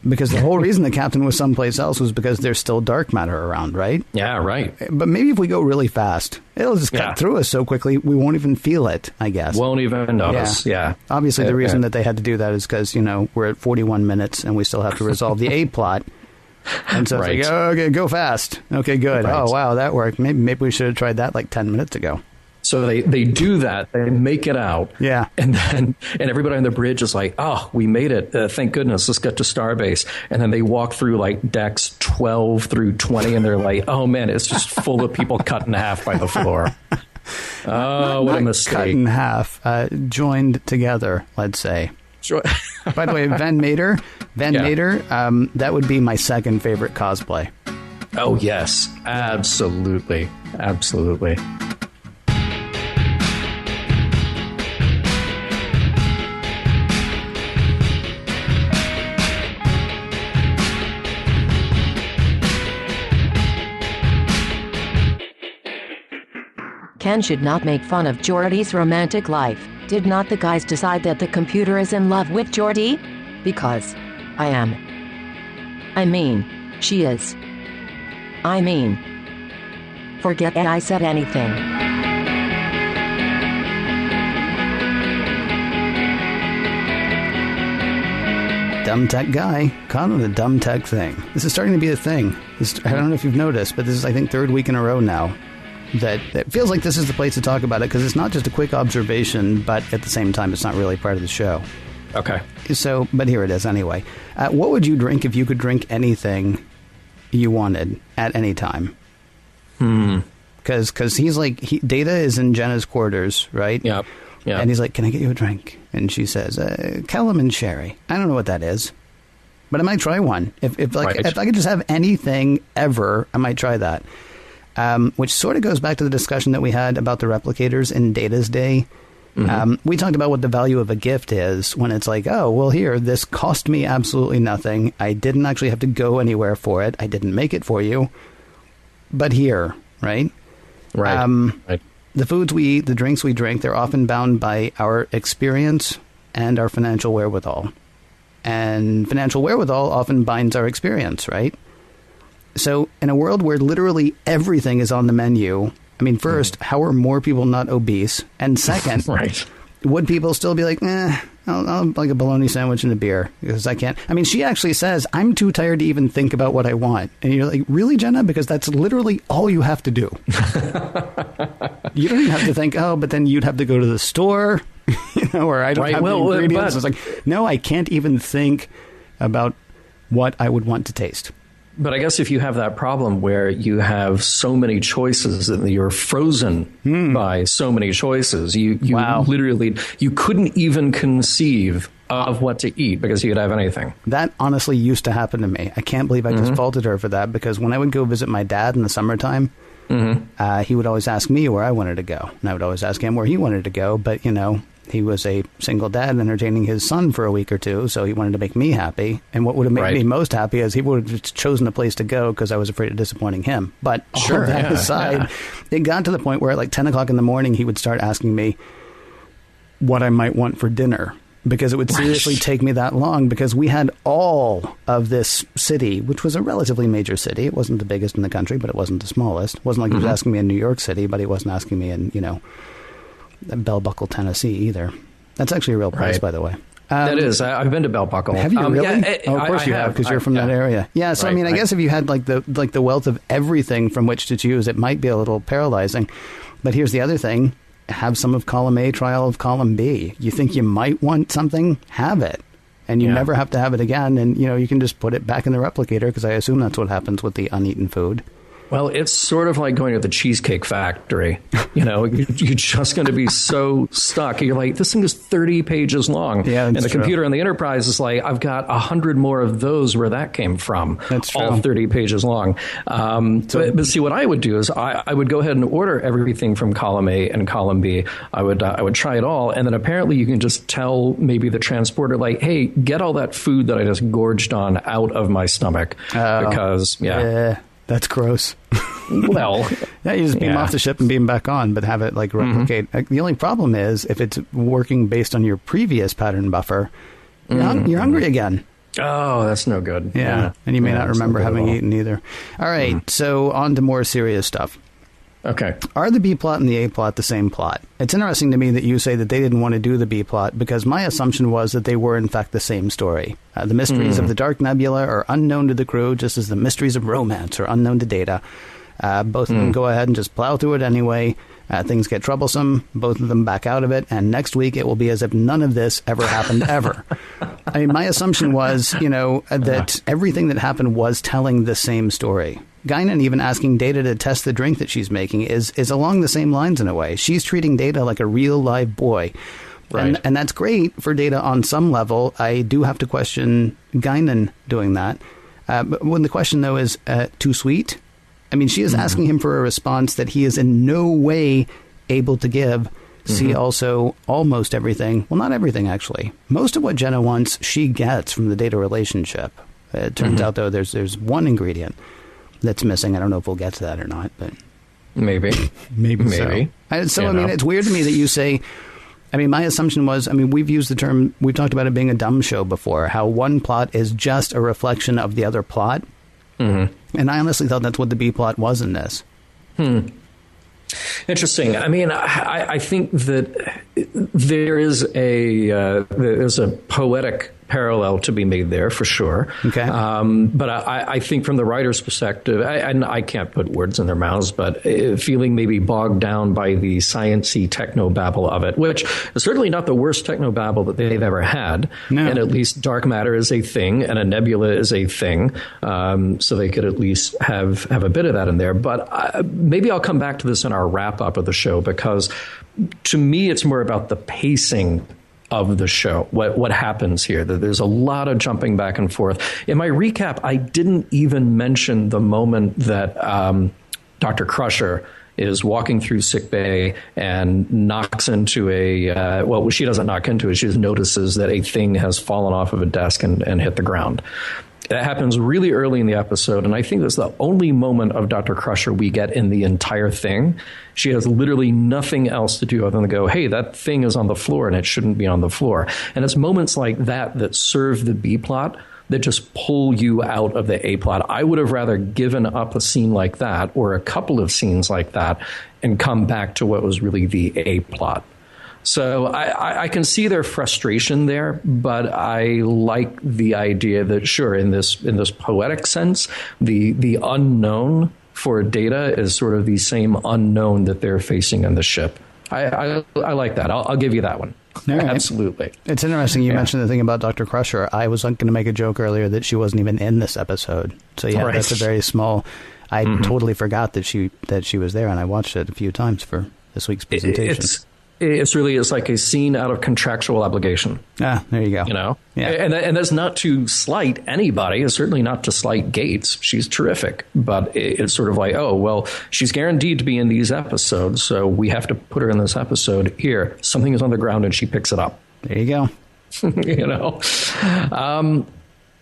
Because the whole reason the captain was someplace else was because there's still dark matter around, right? Yeah, right. But maybe if we go really fast, it'll just cut through us so quickly we won't even feel it, I guess. Won't even notice, yeah. Obviously, the reason that they had to do that is because, we're at 41 minutes and we still have to resolve the A plot. And so it's like, okay, go fast. Okay, good. Right. Oh, wow, that worked. Maybe we should have tried that like 10 minutes ago. So they do that. They make it out. Yeah. And everybody on the bridge is like, oh, we made it. Thank goodness. Let's get to Starbase. And then they walk through like decks 12 through 20 and they're like, oh, man, it's just full of people cut in half by the floor. What a mistake. Cut in half. Joined together, let's say. By the way, Van Mater, that would be my second favorite cosplay. Oh, yes. Absolutely. Absolutely. Ken should not make fun of Geordi's romantic life. Did not the guys decide that the computer is in love with Geordi? Because I am. I mean, she is. I mean, forget that I said anything. Dumb tech guy caught on the dumb tech thing. This is starting to be a thing. I don't know if you've noticed, but this is, I think, third week in a row now that it feels like this is the place to talk about it, because it's not just a quick observation, but at the same time, it's not really part of the show. Okay. So, but here it is anyway. What would you drink if you could drink anything you wanted at any time? Because he's like, Data is in Jenna's quarters, right? Yep. Yeah. And he's like, can I get you a drink? And she says, Kellerman Sherry. I don't know what that is, but I might try one. If I could just have anything ever, I might try that. Which sort of goes back to the discussion that we had about the replicators in Data's day. We talked about what the value of a gift is when it's like, oh, well, here, this cost me absolutely nothing. I didn't actually have to go anywhere for it. I didn't make it for you. But here, right? Right. The foods we eat, the drinks we drink, they're often bound by our experience and our financial wherewithal. And financial wherewithal often binds our experience, right? So in a world where literally everything is on the menu, I mean, first, how are more people not obese? And second, would people still be like, I'll like a bologna sandwich and a beer because I can't. I mean, she actually says, I'm too tired to even think about what I want. And you're like, really, Jenna? Because that's literally all you have to do. You don't even have to think, but then you'd have to go to the store, or I don't have the ingredients. It's like, no, I can't even think about what I would want to taste. But I guess if you have that problem where you have so many choices and you're frozen by so many choices, you literally, you couldn't even conceive of what to eat because you could have anything. That honestly used to happen to me. I can't believe I just faulted her for that, because when I would go visit my dad in the summertime, he would always ask me where I wanted to go. And I would always ask him where he wanted to go. But, you know, he was a single dad entertaining his son for a week or two, so he wanted to make me happy. And what would have made me most happy is he would have chosen a place to go because I was afraid of disappointing him. But all of that aside, it got to the point where at like 10 o'clock in the morning, he would start asking me what I might want for dinner, because it would seriously take me that long, because we had all of this city, which was a relatively major city. It wasn't the biggest in the country, but it wasn't the smallest. It wasn't like he was asking me in New York City, but he wasn't asking me in, you know, Bell Buckle, Tennessee either. That's actually a real place, by the way. That is. I've been to Bell Buckle. Have you really? Yeah, of course you have, because you're from that area. Yeah, so I mean, I guess if you had like the wealth of everything from which to choose, it might be a little paralyzing. But here's the other thing. Have some of column A, try all of column B. You think you might want something, have it. And you never have to have it again. And, you know, you can just put it back in the replicator, because I assume that's what happens with the uneaten food. Well, it's sort of like going to the Cheesecake Factory. You know, you're just going to be so stuck. You're like, this thing is 30 pages long. Yeah, and the computer on the Enterprise is like, I've got 100 more of those where that came from. That's true. All 30 pages long. But see, what I would do is I would go ahead and order everything from column A and column B. I would try it all. And then apparently you can just tell maybe the transporter, like, hey, get all that food that I just gorged on out of my stomach. Because, that's gross. Well, you just beam off the ship and beam back on, but have it like replicate. The only problem is if it's working based on your previous pattern buffer, you're hungry again. Oh, that's no good. Yeah. And you may not remember having eaten either. All right. So on to more serious stuff. Okay. Are the B plot and the A plot the same plot? It's interesting to me that you say that they didn't want to do the B plot, because my assumption was that they were, in fact, the same story. The mysteries of the Dark Nebula are unknown to the crew, just as the mysteries of romance are unknown to Data. Both of them go ahead and just plow through it anyway. Things get troublesome. Both of them back out of it. And next week, it will be as if none of this ever happened ever. I mean, my assumption was, you know, that everything that happened was telling the same story. Guinan even asking Data to test the drink that she's making is along the same lines in a way. She's treating Data like a real live boy. Right. And that's great for Data on some level. I do have to question Guinan doing that. But when the question, though, is too sweet, I mean, she is asking him for a response that he is in no way able to give. See also almost everything. Well, not everything, actually. Most of what Jenna wants, she gets from the Data relationship. It turns out, though, there's one ingredient that's missing. I don't know if we'll get to that or not, but maybe. So, I mean, it's weird to me that you say, I mean, my assumption was, I mean, we've used the term, we've talked about it being a dumb show before, how one plot is just a reflection of the other plot. And I honestly thought that's what the B plot was in this. Interesting. I mean, I think that there's a poetic parallel to be made there for sure. Okay. But I think from the writer's perspective, and I can't put words in their mouths, but feeling maybe bogged down by the sciencey technobabble of it, which is certainly not the worst technobabble that they've ever had. No. And at least dark matter is a thing and a nebula is a thing. So they could at least have a bit of that in there. But maybe I'll come back to this in our wrap up of the show, because to me, it's more about the pacing of the show, what happens here. There's a lot of jumping back and forth. In my recap, I didn't even mention the moment that Dr. Crusher is walking through sickbay and knocks into well, she doesn't knock into it. She just notices that a thing has fallen off of a desk and hit the ground. That happens really early in the episode, and I think that's the only moment of Dr. Crusher we get in the entire thing. She has literally nothing else to do other than to go, hey, that thing is on the floor, and it shouldn't be on the floor. And it's moments like that serve the B plot, that just pull you out of the A plot. I would have rather given up a scene like that, or a couple of scenes like that, and come back to what was really the A plot. So I can see their frustration there, but I like the idea that, sure, in this poetic sense, the unknown for Data is sort of the same unknown that they're facing on the ship. I like that. I'll give you that one. Right. Absolutely. It's interesting you mentioned the thing about Dr. Crusher. I was going to make a joke earlier that she wasn't even in this episode. So yeah, that's a very small... I totally forgot that she was there, and I watched it a few times for this week's presentation. It's like a scene out of contractual obligation. Ah, there you go. You know? Yeah. And that's not to slight anybody. It's certainly not to slight Gates. She's terrific. But it's sort of like, oh, well, she's guaranteed to be in these episodes, so we have to put her in this episode. Here, something is on the ground, and she picks it up. There you go. You know?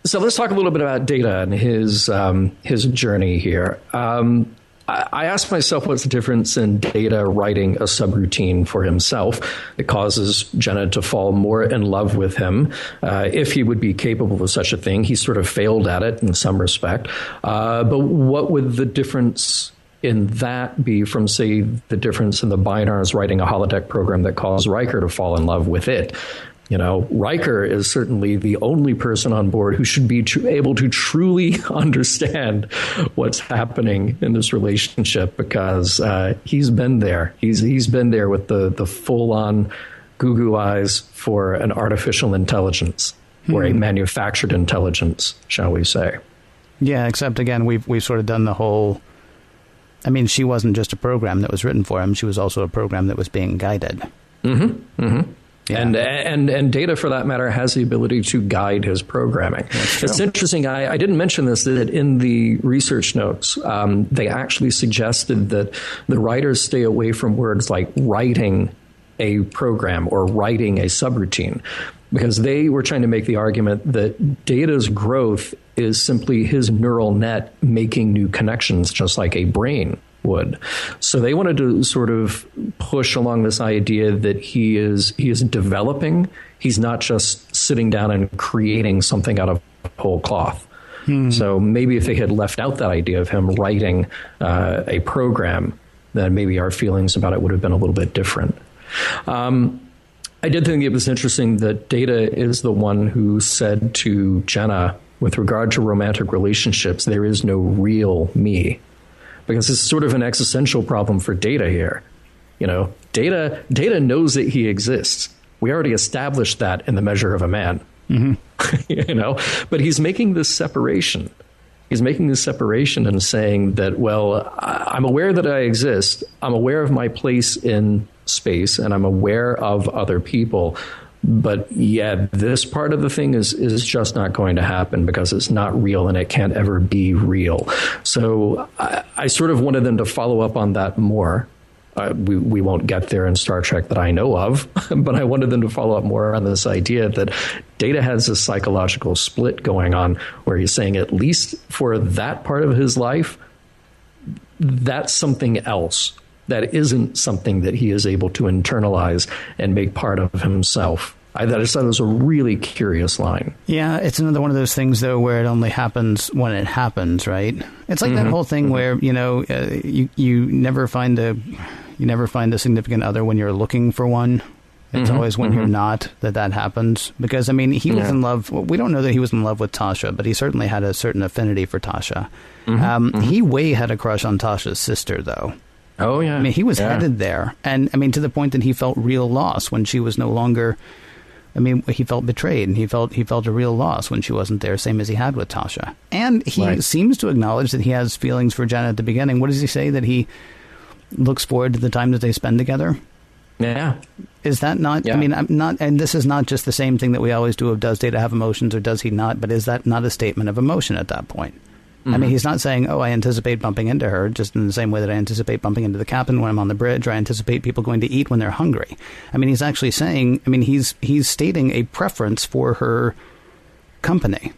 So let's talk a little bit about Data and his journey here. I asked myself what's the difference in Data writing a subroutine for himself that causes Jenna to fall more in love with him, if he would be capable of such a thing. He sort of failed at it in some respect. But what would the difference in that be from, say, the difference in the Bynars writing a holodeck program that caused Riker to fall in love with it? You know, Riker is certainly the only person on board who should be able to truly understand what's happening in this relationship, because he's been there. He's been there with the full-on goo-goo eyes for an artificial intelligence, or a manufactured intelligence, shall we say. Yeah, except, again, we've sort of done the whole... I mean, she wasn't just a program that was written for him. She was also a program that was being guided. Mm-hmm, mm-hmm. Yeah. And Data, for that matter, has the ability to guide his programming. It's interesting. I didn't mention this, that in the research notes, they actually suggested that the writers stay away from words like writing a program or writing a subroutine, because they were trying to make the argument that Data's growth is simply his neural net making new connections, just like a brain would. So they wanted to sort of push along this idea that he is developing. He's not just sitting down and creating something out of whole cloth. So maybe if they had left out that idea of him writing a program, then maybe our feelings about it would have been a little bit different. I did think it was interesting that Data is the one who said to Jenna, with regard to romantic relationships, there is no real me. Because it's sort of an existential problem for Data here. You know, Data knows that he exists. We already established that in The Measure of a Man. You know, but he's making this separation. He's making this separation and saying that, well, I'm aware that I exist. I'm aware of my place in space, and I'm aware of other people. But yeah, this part of the thing is just not going to happen because it's not real and it can't ever be real. So I sort of wanted them to follow up on that more. We won't get there in Star Trek that I know of, but I wanted them to follow up more on this idea that Data has a psychological split going on where he's saying, at least for that part of his life, that's something else. That isn't something that he is able to internalize and make part of himself. I just thought it was a really curious line. Yeah, it's another one of those things, though, where it only happens when it happens, right? It's like that whole thing where, you know, you never find a significant other when you're looking for one. It's always when you're not that happens. Because, I mean, he was in love. We don't know that he was in love with Tasha, but he certainly had a certain affinity for Tasha. He way had a crush on Tasha's sister, though. Oh, yeah. I mean, he was headed there. And, I mean, to the point that he felt real loss when she was no longer... I mean, he felt betrayed, and he felt a real loss when she wasn't there, same as he had with Tasha. And he seems to acknowledge that he has feelings for Jenna at the beginning. What does he say? That he looks forward to the time that they spend together? Yeah. Is that not... I mean, I'm not... And this is not just the same thing that we always do of does Data have emotions or does he not? But is that not a statement of emotion at that point? I mean, he's not saying, oh, I anticipate bumping into her, just in the same way that I anticipate bumping into the captain when I'm on the bridge, or I anticipate people going to eat when they're hungry. I mean, he's actually saying, I mean, he's stating a preference for her company.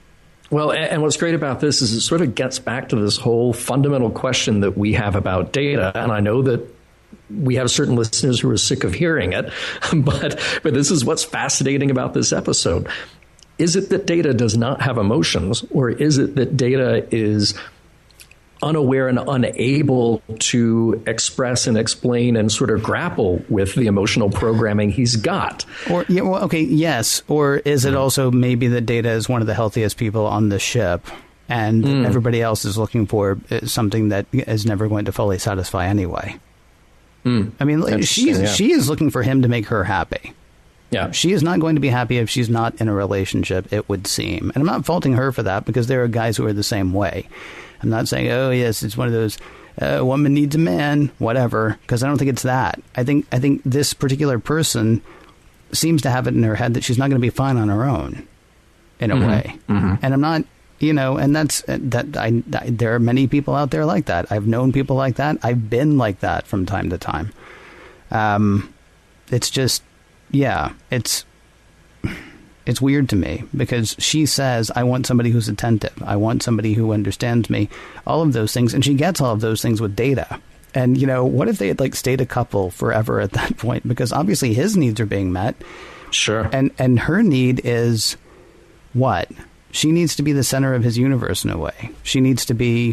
Well, and what's great about this is it sort of gets back to this whole fundamental question that we have about Data. And I know that we have certain listeners who are sick of hearing it, but this is what's fascinating about this episode. Is it that Data does not have emotions, or is it that Data is unaware and unable to express and explain and sort of grapple with the emotional programming he's got? Or, yeah, well, okay, yes. Or is it also maybe that Data is one of the healthiest people on the ship, and everybody else is looking for something that is never going to fully satisfy anyway? I mean, she is looking for him to make her happy. Yeah. She is not going to be happy if she's not in a relationship, it would seem. And I'm not faulting her for that, because there are guys who are the same way. I'm not saying, oh, yes, it's one of those, a woman needs a man, whatever, because I don't think it's that. I think this particular person seems to have it in her head that she's not going to be fine on her own, in a way. And I'm not, and there are many people out there like that. I've known people like that. I've been like that from time to time. It's just, it's weird to me, because she says, I want somebody who's attentive. I want somebody who understands me. All of those things. And she gets all of those things with Data. And, what if they had stayed a couple forever at that point? Because obviously his needs are being met. Sure. And her need is what? She needs to be the center of his universe in a way. She needs to be,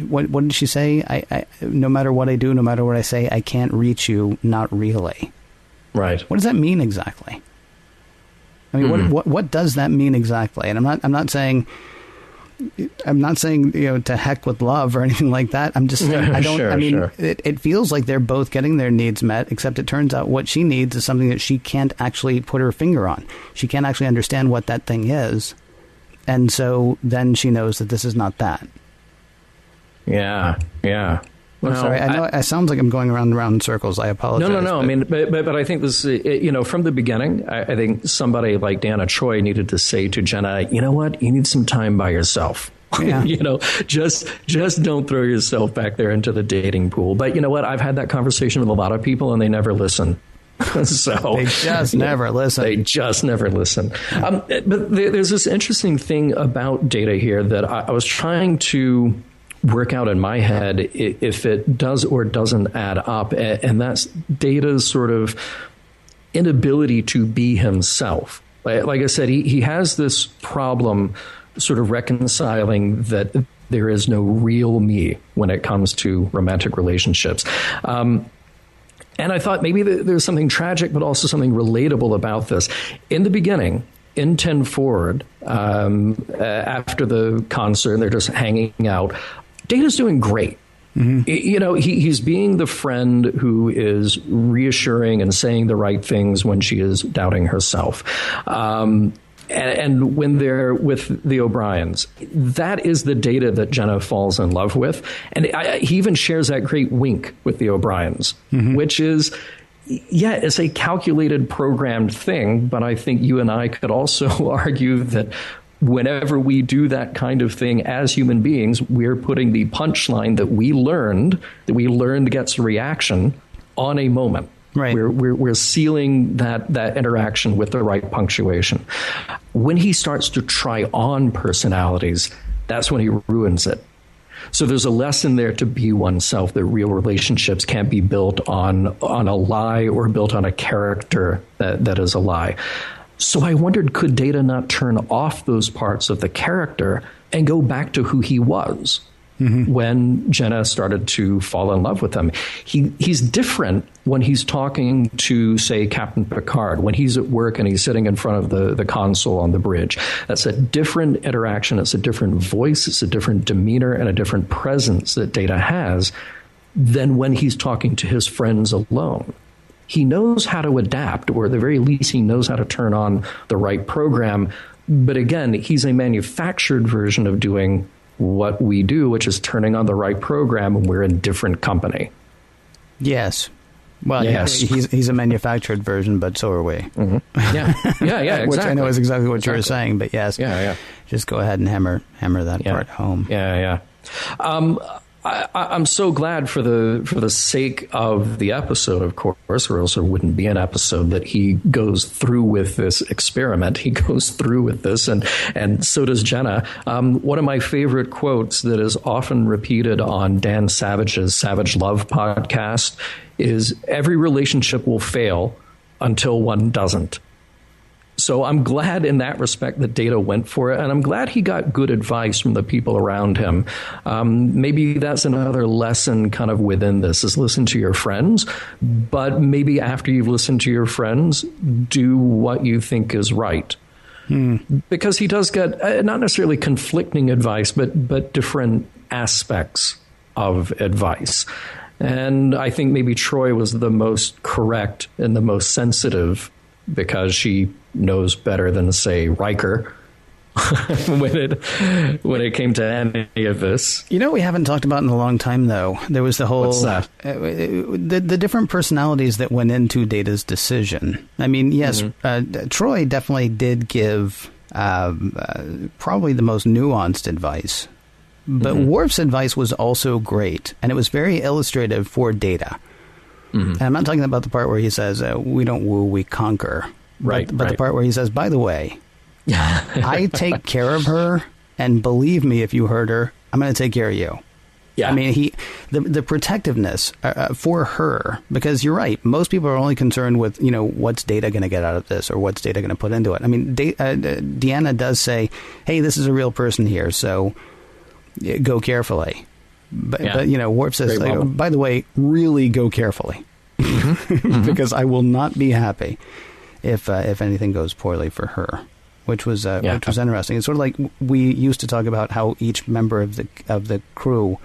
what did she say? I no matter what I do, no matter what I say, I can't reach you, not really. Right. What does that mean exactly? I mean, what does that mean exactly? And I'm not saying to heck with love or anything like that. I'm just saying it feels like they're both getting their needs met, except it turns out what she needs is something that she can't actually put her finger on. She can't actually understand what that thing is, and so then she knows that this is not that. Yeah. I'm sorry. I know it sounds like I'm going around in circles. I apologize. No. I mean, but I think this, from the beginning, I think somebody like Dana Choi needed to say to Jenna, you know what? You need some time by yourself. Yeah. Just don't throw yourself back there into the dating pool. But you know what? I've had that conversation with a lot of people, and they never listen. So they just never listen. But there's this interesting thing about Data here that I was trying to work out in my head if it does or doesn't add up, and that's Data's sort of inability to be himself. Like I said, he has this problem sort of reconciling that there is no real me when it comes to romantic relationships. And I thought maybe there's something tragic, but also something relatable about this. In the beginning, in 10 Forward, after the concert, they're just hanging out. Data's doing great. He's being the friend who is reassuring and saying the right things when she is doubting herself. And when they're with the O'Briens, that is the Data that Jenna falls in love with. And he even shares that great wink with the O'Briens, which is, it's a calculated, programmed thing. But I think you and I could also argue that whenever we do that kind of thing as human beings, we're putting the punchline that we learned gets a reaction on a moment. Right. We're sealing that interaction with the right punctuation. When he starts to try on personalities, that's when he ruins it. So there's a lesson there to be oneself, that real relationships can't be built on a lie or built on a character that is a lie. So I wondered, could Data not turn off those parts of the character and go back to who he was when Jenna started to fall in love with him? He's different when he's talking to, say, Captain Picard, when he's at work and he's sitting in front of the console on the bridge. That's a different interaction. It's a different voice. It's a different demeanor and a different presence that Data has than when he's talking to his friends alone. He knows how to adapt, or at the very least, he knows how to turn on the right program. But again, he's a manufactured version of doing what we do, which is turning on the right program when we're in different company. Yes. Well, yes. He's a manufactured version, but so are we. Yeah, exactly. Which I know is exactly what you were saying, but yes. Yeah. Just go ahead and hammer that part home. Yeah. I'm so glad for the sake of the episode, of course, or else it wouldn't be an episode, that he goes through with this experiment. He goes through with this, and so does Jenna. One of my favorite quotes that is often repeated on Dan Savage's Savage Love podcast is, every relationship will fail until one doesn't. So I'm glad in that respect that Data went for it, and I'm glad he got good advice from the people around him. Maybe that's another lesson kind of within this, is listen to your friends, but maybe after you've listened to your friends, do what you think is right. Because he does get not necessarily conflicting advice, but different aspects of advice. And I think maybe Troy was the most correct and the most sensitive because she knows better than, say, Riker when it came to any of this. You know what we haven't talked about in a long time, though? There was the whole... What's that? The different personalities that went into Data's decision. I mean, yes, Troy definitely did give probably the most nuanced advice. But Worf's advice was also great, and it was very illustrative for Data. And I'm not talking about the part where he says, we don't woo, we conquer. But the part where he says, by the way, I take care of her, and believe me, if you hurt her, I'm going to take care of you. Yeah. I mean, the protectiveness for her, because you're right, most people are only concerned with, what's Data going to get out of this, or what's Data going to put into it. I mean, Deanna does say, hey, this is a real person here, so go carefully. But Worf says, by the way, really go carefully, because I will not be happy if anything goes poorly for her, which was interesting. It's sort of like we used to talk about how each member of the crew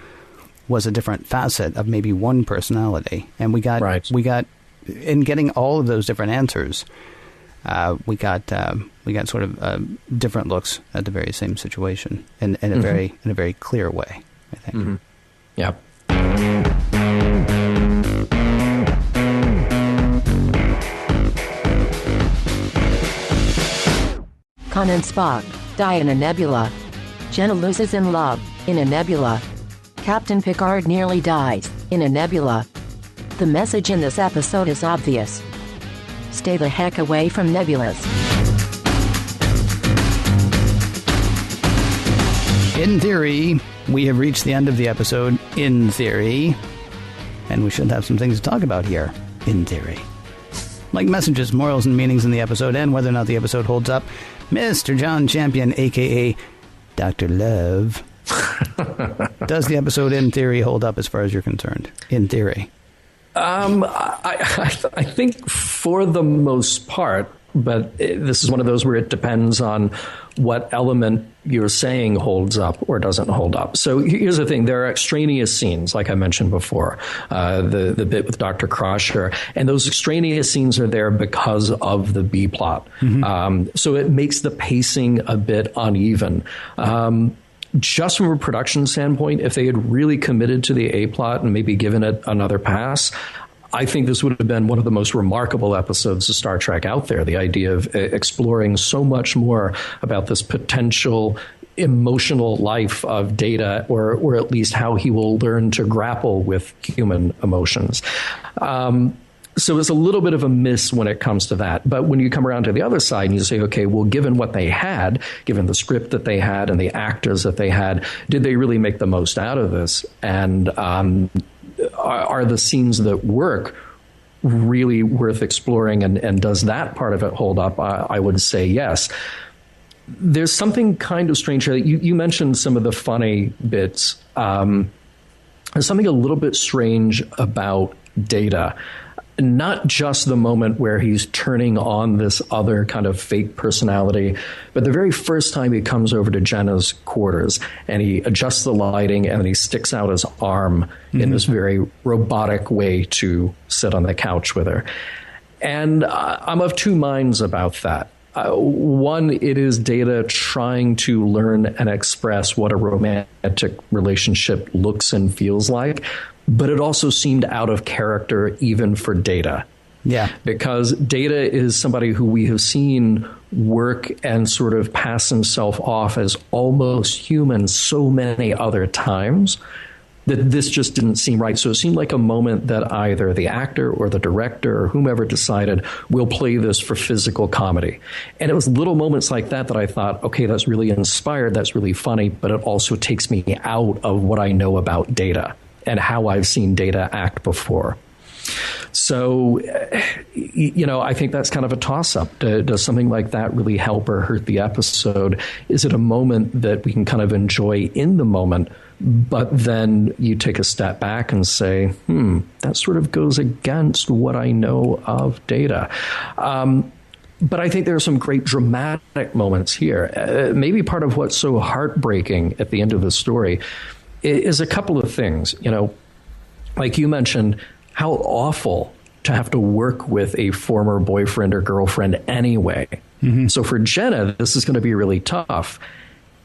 was a different facet of maybe one personality, and we got in getting all of those different answers. We got sort of different looks at the very same situation in a very clear way, I think. Yeah. Khan and Spock die in a nebula. Jenna loses in love in a nebula. Captain Picard nearly dies in a nebula. The message in this episode is obvious. Stay the heck away from nebulas. In theory, we have reached the end of the episode, in theory. And we should have some things to talk about here, in theory. Like messages, morals, and meanings in the episode, and whether or not the episode holds up. Mr. John Champion, a.k.a. Dr. Love. Does the episode, in theory, hold up as far as you're concerned? In theory. I think for the most part, but this is one of those where it depends on what element you're saying holds up or doesn't hold up. So here's the thing. There are extraneous scenes, like I mentioned before, the bit with Dr. Crusher, and those extraneous scenes are there because of the B plot. So it makes the pacing a bit uneven. Just from a production standpoint, if they had really committed to the A plot and maybe given it another pass, I think this would have been one of the most remarkable episodes of Star Trek out there. The idea of exploring so much more about this potential emotional life of Data, or at least how he will learn to grapple with human emotions. So it's a little bit of a miss when it comes to that. But when you come around to the other side and you say, okay, well, given what they had, given the script that they had and the actors that they had, did they really make the most out of this? And are the scenes that work really worth exploring? And does that part of it hold up? I would say yes. There's something kind of strange here. You mentioned some of the funny bits. There's something a little bit strange about Data. Not just the moment where he's turning on this other kind of fake personality, but the very first time he comes over to Jenna's quarters and he adjusts the lighting and he sticks out his arm in this very robotic way to sit on the couch with her. And I'm of two minds about that. One, it is Data trying to learn and express what a romantic relationship looks and feels like. But it also seemed out of character even for Data. Yeah. Because Data is somebody who we have seen work and sort of pass himself off as almost human so many other times that this just didn't seem right. So it seemed like a moment that either the actor or the director or whomever decided, we'll play this for physical comedy. And it was little moments like that that I thought, okay, that's really inspired, that's really funny, but it also takes me out of what I know about Data and how I've seen Data act before. So, I think that's kind of a toss-up. Does something like that really help or hurt the episode? Is it a moment that we can kind of enjoy in the moment, but then you take a step back and say, that sort of goes against what I know of Data? But I think there are some great dramatic moments here. Maybe part of what's so heartbreaking at the end of the story is a couple of things. Like you mentioned, how awful to have to work with a former boyfriend or girlfriend anyway. Mm-hmm. So for Jenna, this is going to be really tough.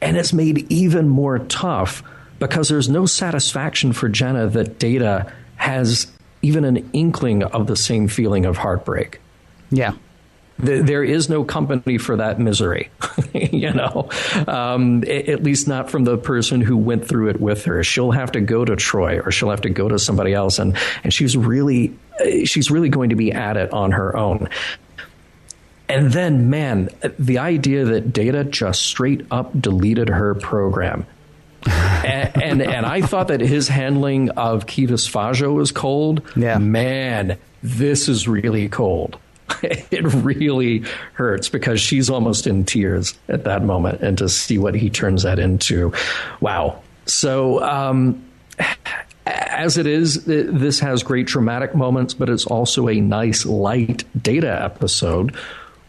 And it's made even more tough because there's no satisfaction for Jenna that Data has even an inkling of the same feeling of heartbreak. Yeah. There is no company for that misery, at least not from the person who went through it with her. She'll have to go to Troy or she'll have to go to somebody else. And she's really going to be at it on her own. And then, man, the idea that Data just straight up deleted her program. and I thought that his handling of Kiva's Fajo was cold. Yeah. Man, this is really cold. It really hurts because she's almost in tears at that moment. And to see what he turns that into. Wow. So as it is, this has great dramatic moments, but it's also a nice, light Data episode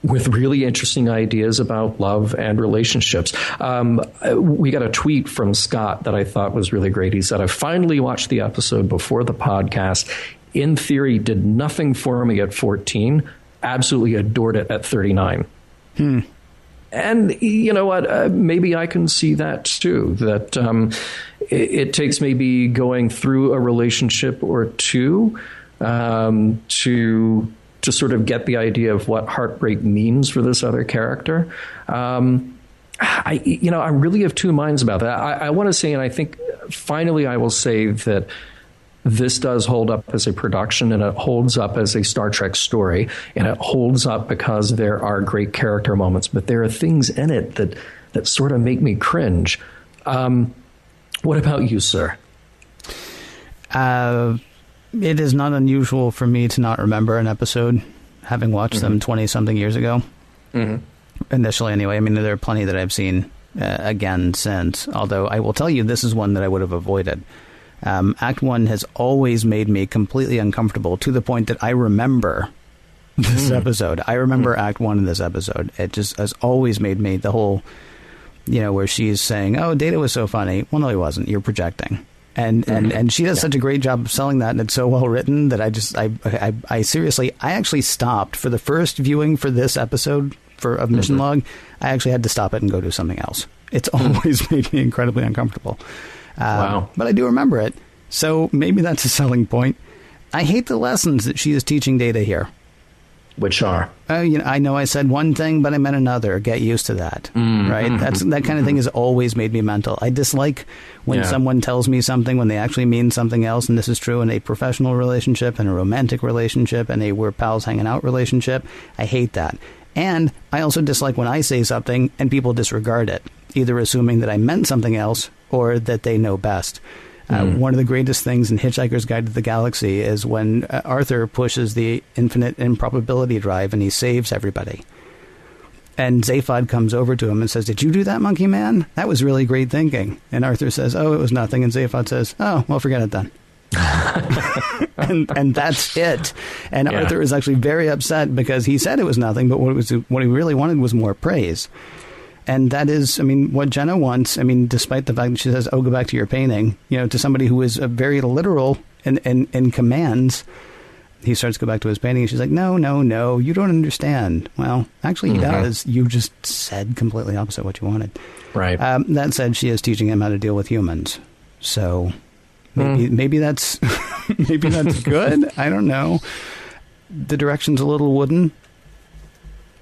with really interesting ideas about love and relationships. We got a tweet from Scott that I thought was really great. He said, I finally watched the episode before the podcast. In theory, did nothing for me at 14. Absolutely adored it at 39. And you know what? Maybe I can see that too, that it takes maybe going through a relationship or two to sort of get the idea of what heartbreak means for this other character. I really have two minds about that. I want to say, and I think finally I will say that this does hold up as a production, and it holds up as a Star Trek story, and it holds up because there are great character moments, but there are things in it that sort of make me cringe. What about you, sir? It is not unusual for me to not remember an episode, having watched them 20-something years ago. Mm-hmm. Initially, anyway. I mean, there are plenty that I've seen again since, although I will tell you this is one that I would have avoided. Act 1 has always made me completely uncomfortable to the point that I remember this episode. I remember Act 1 in this episode. It just has always made me the whole, where she's saying, oh, Data was so funny. Well, no, he wasn't. You're projecting. And she does such a great job of selling that, and it's so well written that I seriously, I actually stopped for the first viewing for this episode of Mission Log. I actually had to stop it and go do something else. It's always made me incredibly uncomfortable. Wow. But I do remember it, so maybe that's a selling point. I hate the lessons that she is teaching Data here. Which are? I know I said one thing, but I meant another. Get used to that, right? That kind of thing has always made me mental. I dislike when someone tells me something when they actually mean something else, and this is true in a professional relationship, and a romantic relationship, and a we're pals hanging out relationship. I hate that. And I also dislike when I say something and people disregard it, either assuming that I meant something else or that they know best. One of the greatest things in Hitchhiker's Guide to the Galaxy is when Arthur pushes the infinite improbability drive and he saves everybody. And Zaphod comes over to him and says, did you do that, monkey man? That was really great thinking. And Arthur says, oh, it was nothing. And Zaphod says, oh, well, forget it then. and that's it. And Arthur is actually very upset because he said it was nothing, but what he really wanted was more praise. And that is, what Jenna wants, despite the fact that she says, oh, go back to your painting, to somebody who is very literal in commands, he starts to go back to his painting and she's like, no, you don't understand. Well, actually he does. You just said completely opposite what you wanted. Right. That said, she is teaching him how to deal with humans. So maybe that's, maybe that's good. I don't know. The direction's a little wooden.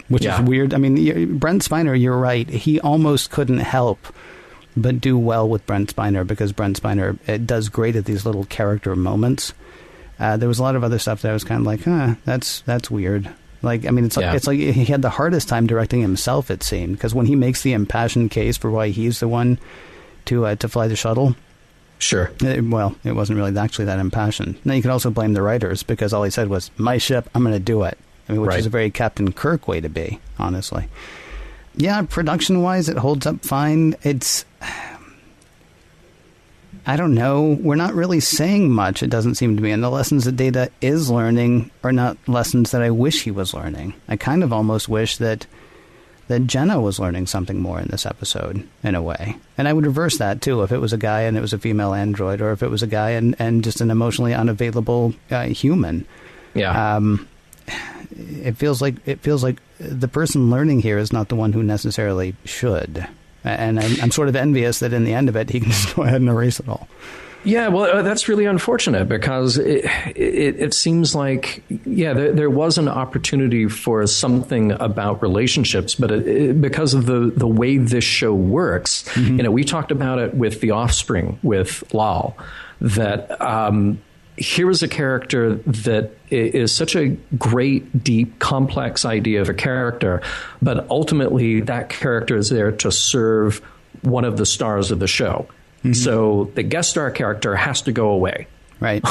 Which is weird. Brent Spiner, you're right. He almost couldn't help but do well with Brent Spiner because Brent Spiner does great at these little character moments. There was a lot of other stuff that I was kind of like, that's weird. It's like he had the hardest time directing himself, it seemed, because when he makes the impassioned case for why he's the one to fly the shuttle. Sure. It wasn't really actually that impassioned. Now, you can also blame the writers because all he said was, my ship, I'm going to do it. Which is a very Captain Kirk way to be, honestly. Yeah, production-wise, it holds up fine. It's... I don't know. We're not really saying much, it doesn't seem to be. And the lessons that Data is learning are not lessons that I wish he was learning. I kind of almost wish that Jenna was learning something more in this episode, in a way. And I would reverse that, too, if it was a guy and it was a female android, or if it was a guy and just an emotionally unavailable human. Yeah. It feels like the person learning here is not the one who necessarily should. And I'm sort of envious that in the end of it, he can just go ahead and erase it all. Yeah, well, that's really unfortunate because it seems like, there was an opportunity for something about relationships, but because of the way this show works, we talked about it with The Offspring, with Lal, that here is a character that is such a great, deep, complex idea of a character, but ultimately that character is there to serve one of the stars of the show. So the guest star character has to go away. Right.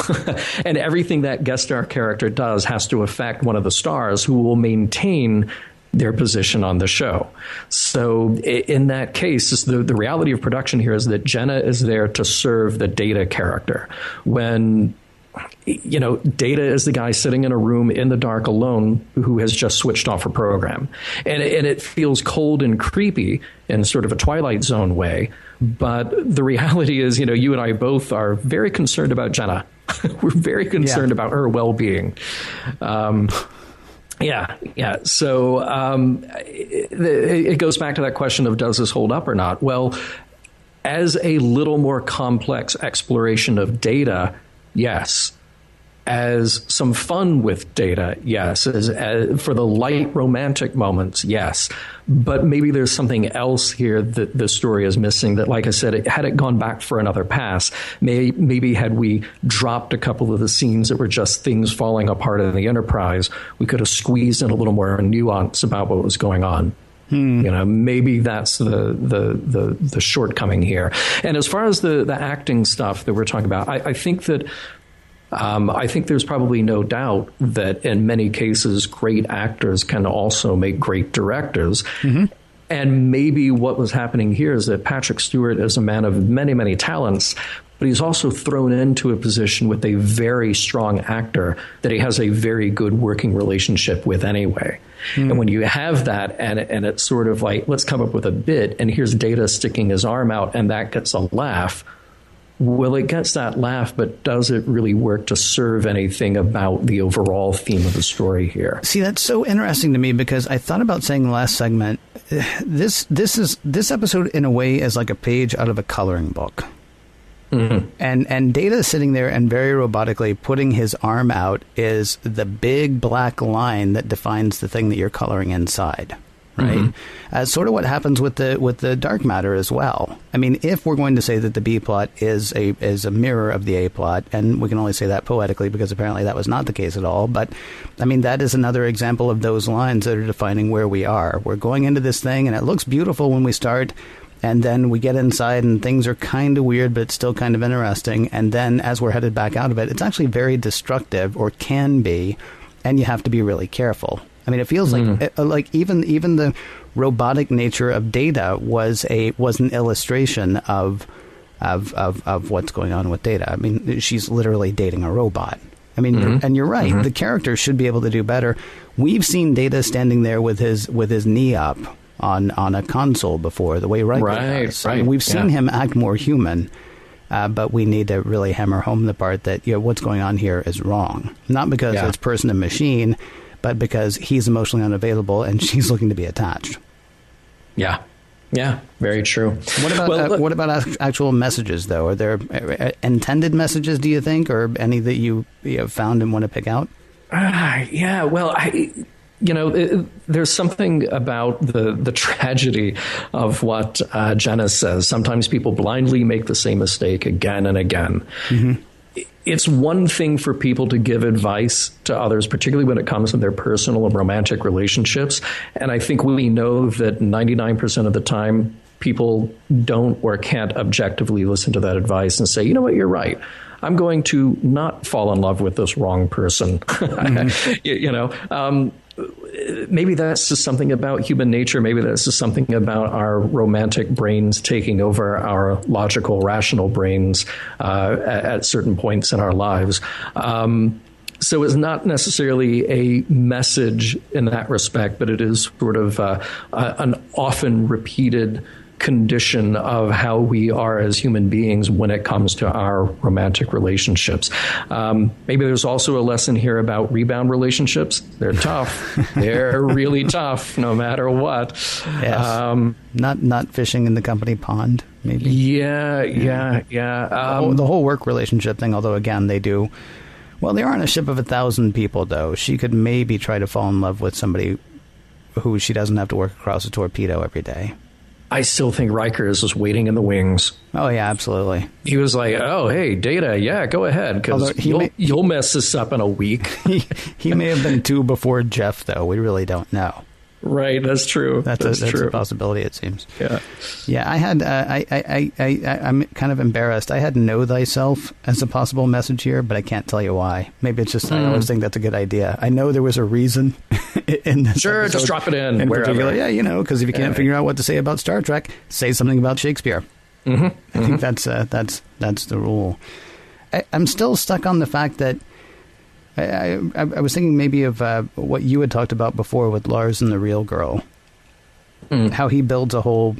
And everything that guest star character does has to affect one of the stars who will maintain their position on the show. So in that case, the reality of production here is that Jenna is there to serve the Data character. When Data is the guy sitting in a room in the dark alone who has just switched off a program. And it feels cold and creepy in sort of a Twilight Zone way. But the reality is, you and I both are very concerned about Jenna. We're very concerned about her well-being. Yeah. So it goes back to that question of does this hold up or not? Well, as a little more complex exploration of Data, yes. As some fun with Data, yes. As for the light romantic moments, yes. But maybe there's something else here that the story is missing that, like I said, had it gone back for another pass, maybe had we dropped a couple of the scenes that were just things falling apart in the Enterprise, we could have squeezed in a little more nuance about what was going on. Maybe that's the shortcoming here. And as far as the acting stuff that we're talking about, I think that I think there's probably no doubt that in many cases, great actors can also make great directors. And maybe what was happening here is that Patrick Stewart is a man of many, many talents, but he's also thrown into a position with a very strong actor that he has a very good working relationship with anyway. And when you have that and it's sort of like, let's come up with a bit, and here's Data sticking his arm out and that gets a laugh. Well, it gets that laugh, but does it really work to serve anything about the overall theme of the story here? See, that's so interesting to me because I thought about saying in the last segment, this episode in a way is like a page out of a coloring book. And Data sitting there and very robotically putting his arm out is the big black line that defines the thing that you're coloring inside. Right. Sort of what happens with the dark matter as well. I mean, if we're going to say that the B plot is a mirror of the A plot, and we can only say that poetically because apparently that was not the case at all. But I mean, that is another example of those lines that are defining where we are. We're going into this thing and it looks beautiful when we start. And then we get inside and things are kind of weird, but it's still kind of interesting. And then as we're headed back out of it, it's actually very destructive, or can be. And you have to be really careful. I mean, it feels like even the robotic nature of Data was an illustration of what's going on with Data. I mean, she's literally dating a robot. I mean, and you're right. The character should be able to do better. We've seen Data standing there with his knee up on a console before, the way Riker does. I mean, we've seen him act more human. But we need to really hammer home the part that what's going on here is wrong. Not because it's person and machine, but because he's emotionally unavailable and she's looking to be attached. Yeah, very true. What about actual messages, though? Are there intended messages, do you think, or any that you have found and want to pick out? There's something about the tragedy of what Jenna says. Sometimes people blindly make the same mistake again and again. It's one thing for people to give advice to others, particularly when it comes to their personal and romantic relationships. And I think we know that 99% of the time, people don't or can't objectively listen to that advice and say, you know what, you're right. I'm going to not fall in love with this wrong person. Maybe that's just something about human nature. Maybe that's just something about our romantic brains taking over our logical, rational brains at certain points in our lives. So it's not necessarily a message in that respect, but it is sort of an often repeated condition of how we are as human beings when it comes to our romantic relationships. Maybe there's also a lesson here about rebound relationships. They're tough. They're really tough, no matter what. Yes. Not fishing in the company pond, maybe. Yeah. The whole work relationship thing, although, again, they do. Well, they are on a ship of 1,000 people, though. She could maybe try to fall in love with somebody who she doesn't have to work across a torpedo every day. I still think Riker is just waiting in the wings. Oh, yeah, absolutely. He was like, oh, hey, Data, yeah, go ahead, because you'll mess this up in a week. He may have been 2 before Jeff, though. We really don't know. Right, that's true. That's true. a possibility, it seems. Yeah. I had. I'm kind of embarrassed. I had "Know Thyself" as a possible message here, but I can't tell you why. Maybe it's just I always think that's a good idea. I know there was a reason in this. Sure, just drop it in particular. Yeah, because if you can't figure out what to say about Star Trek, say something about Shakespeare. I think that's the rule. I'm still stuck on the fact that. I was thinking maybe of what you had talked about before with Lars and the real girl. How he builds a whole,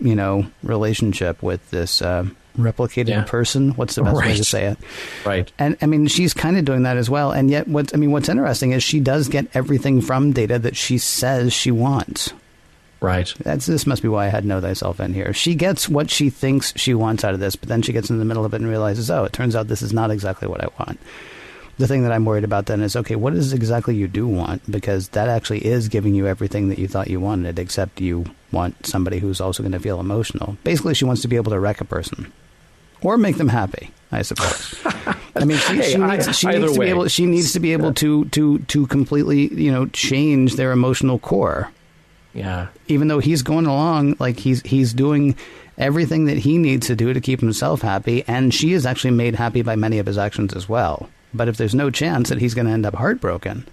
relationship with this replicated person. What's the best way to say it? Right. And I mean, she's kind of doing that as well. And yet, what's interesting is she does get everything from Data that she says she wants. Right. This must be why I had "Know Thyself" in here. She gets what she thinks she wants out of this, but then she gets in the middle of it and realizes, oh, it turns out this is not exactly what I want. The thing that I'm worried about then is, okay, what is exactly you do want? Because that actually is giving you everything that you thought you wanted, except you want somebody who's also going to feel emotional. Basically, she wants to be able to wreck a person. Or make them happy, I suppose. I mean, she needs to be able to completely, change their emotional core. Yeah. Even though he's going along, like he's doing everything that he needs to do to keep himself happy, and she is actually made happy by many of his actions as well. But if there's no chance that he's going to end up heartbroken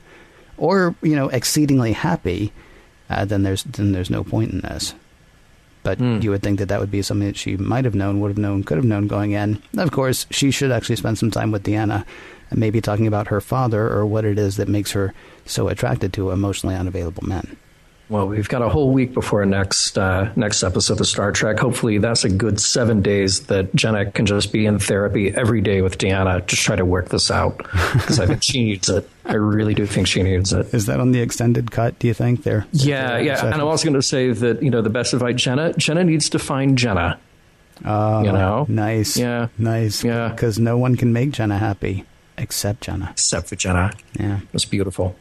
or, exceedingly happy, then there's no point in this. But you would think that would be something that she might have known, would have known, could have known going in. Of course, she should actually spend some time with Deanna and maybe talking about her father or what it is that makes her so attracted to emotionally unavailable men. Well, we've got a whole week before next episode of Star Trek. Hopefully that's a good 7 days that Jenna can just be in therapy every day with Deanna, just try to work this out, because I think she needs it. I really do think she needs it. Is that on the extended cut, do you think? Yeah. And I'm also going to say that, the best advice, Jenna needs to find Jenna. Oh, nice. Yeah. Nice. Yeah. Because no one can make Jenna happy except Jenna. Except for Jenna. Yeah. It's beautiful.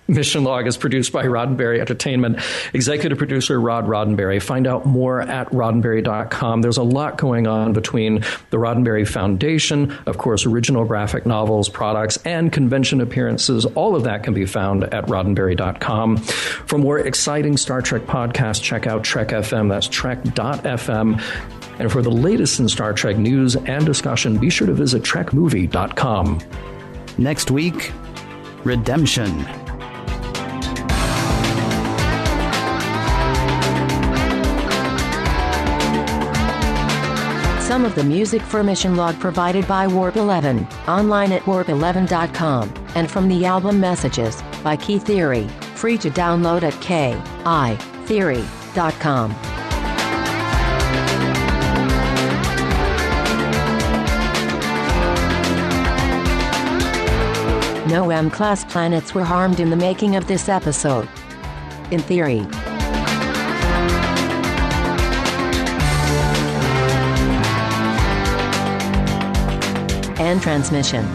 Mission Log is produced by Roddenberry Entertainment. Executive producer Rod Roddenberry. Find out more at roddenberry.com. There's a lot going on between the Roddenberry Foundation, of course, original graphic novels, products, and convention appearances. All of that can be found at roddenberry.com. For more exciting Star Trek podcasts, check out Trek FM. That's trek.fm. And for the latest in Star Trek news and discussion, be sure to visit trekmovie.com. Next week, Redemption. Some of the music for Mission Log provided by Warp 11, online at warp11.com, and from the album Messages by Key Theory, free to download at kitheory.com. No M-class planets were harmed in the making of this episode. In theory. And transmission.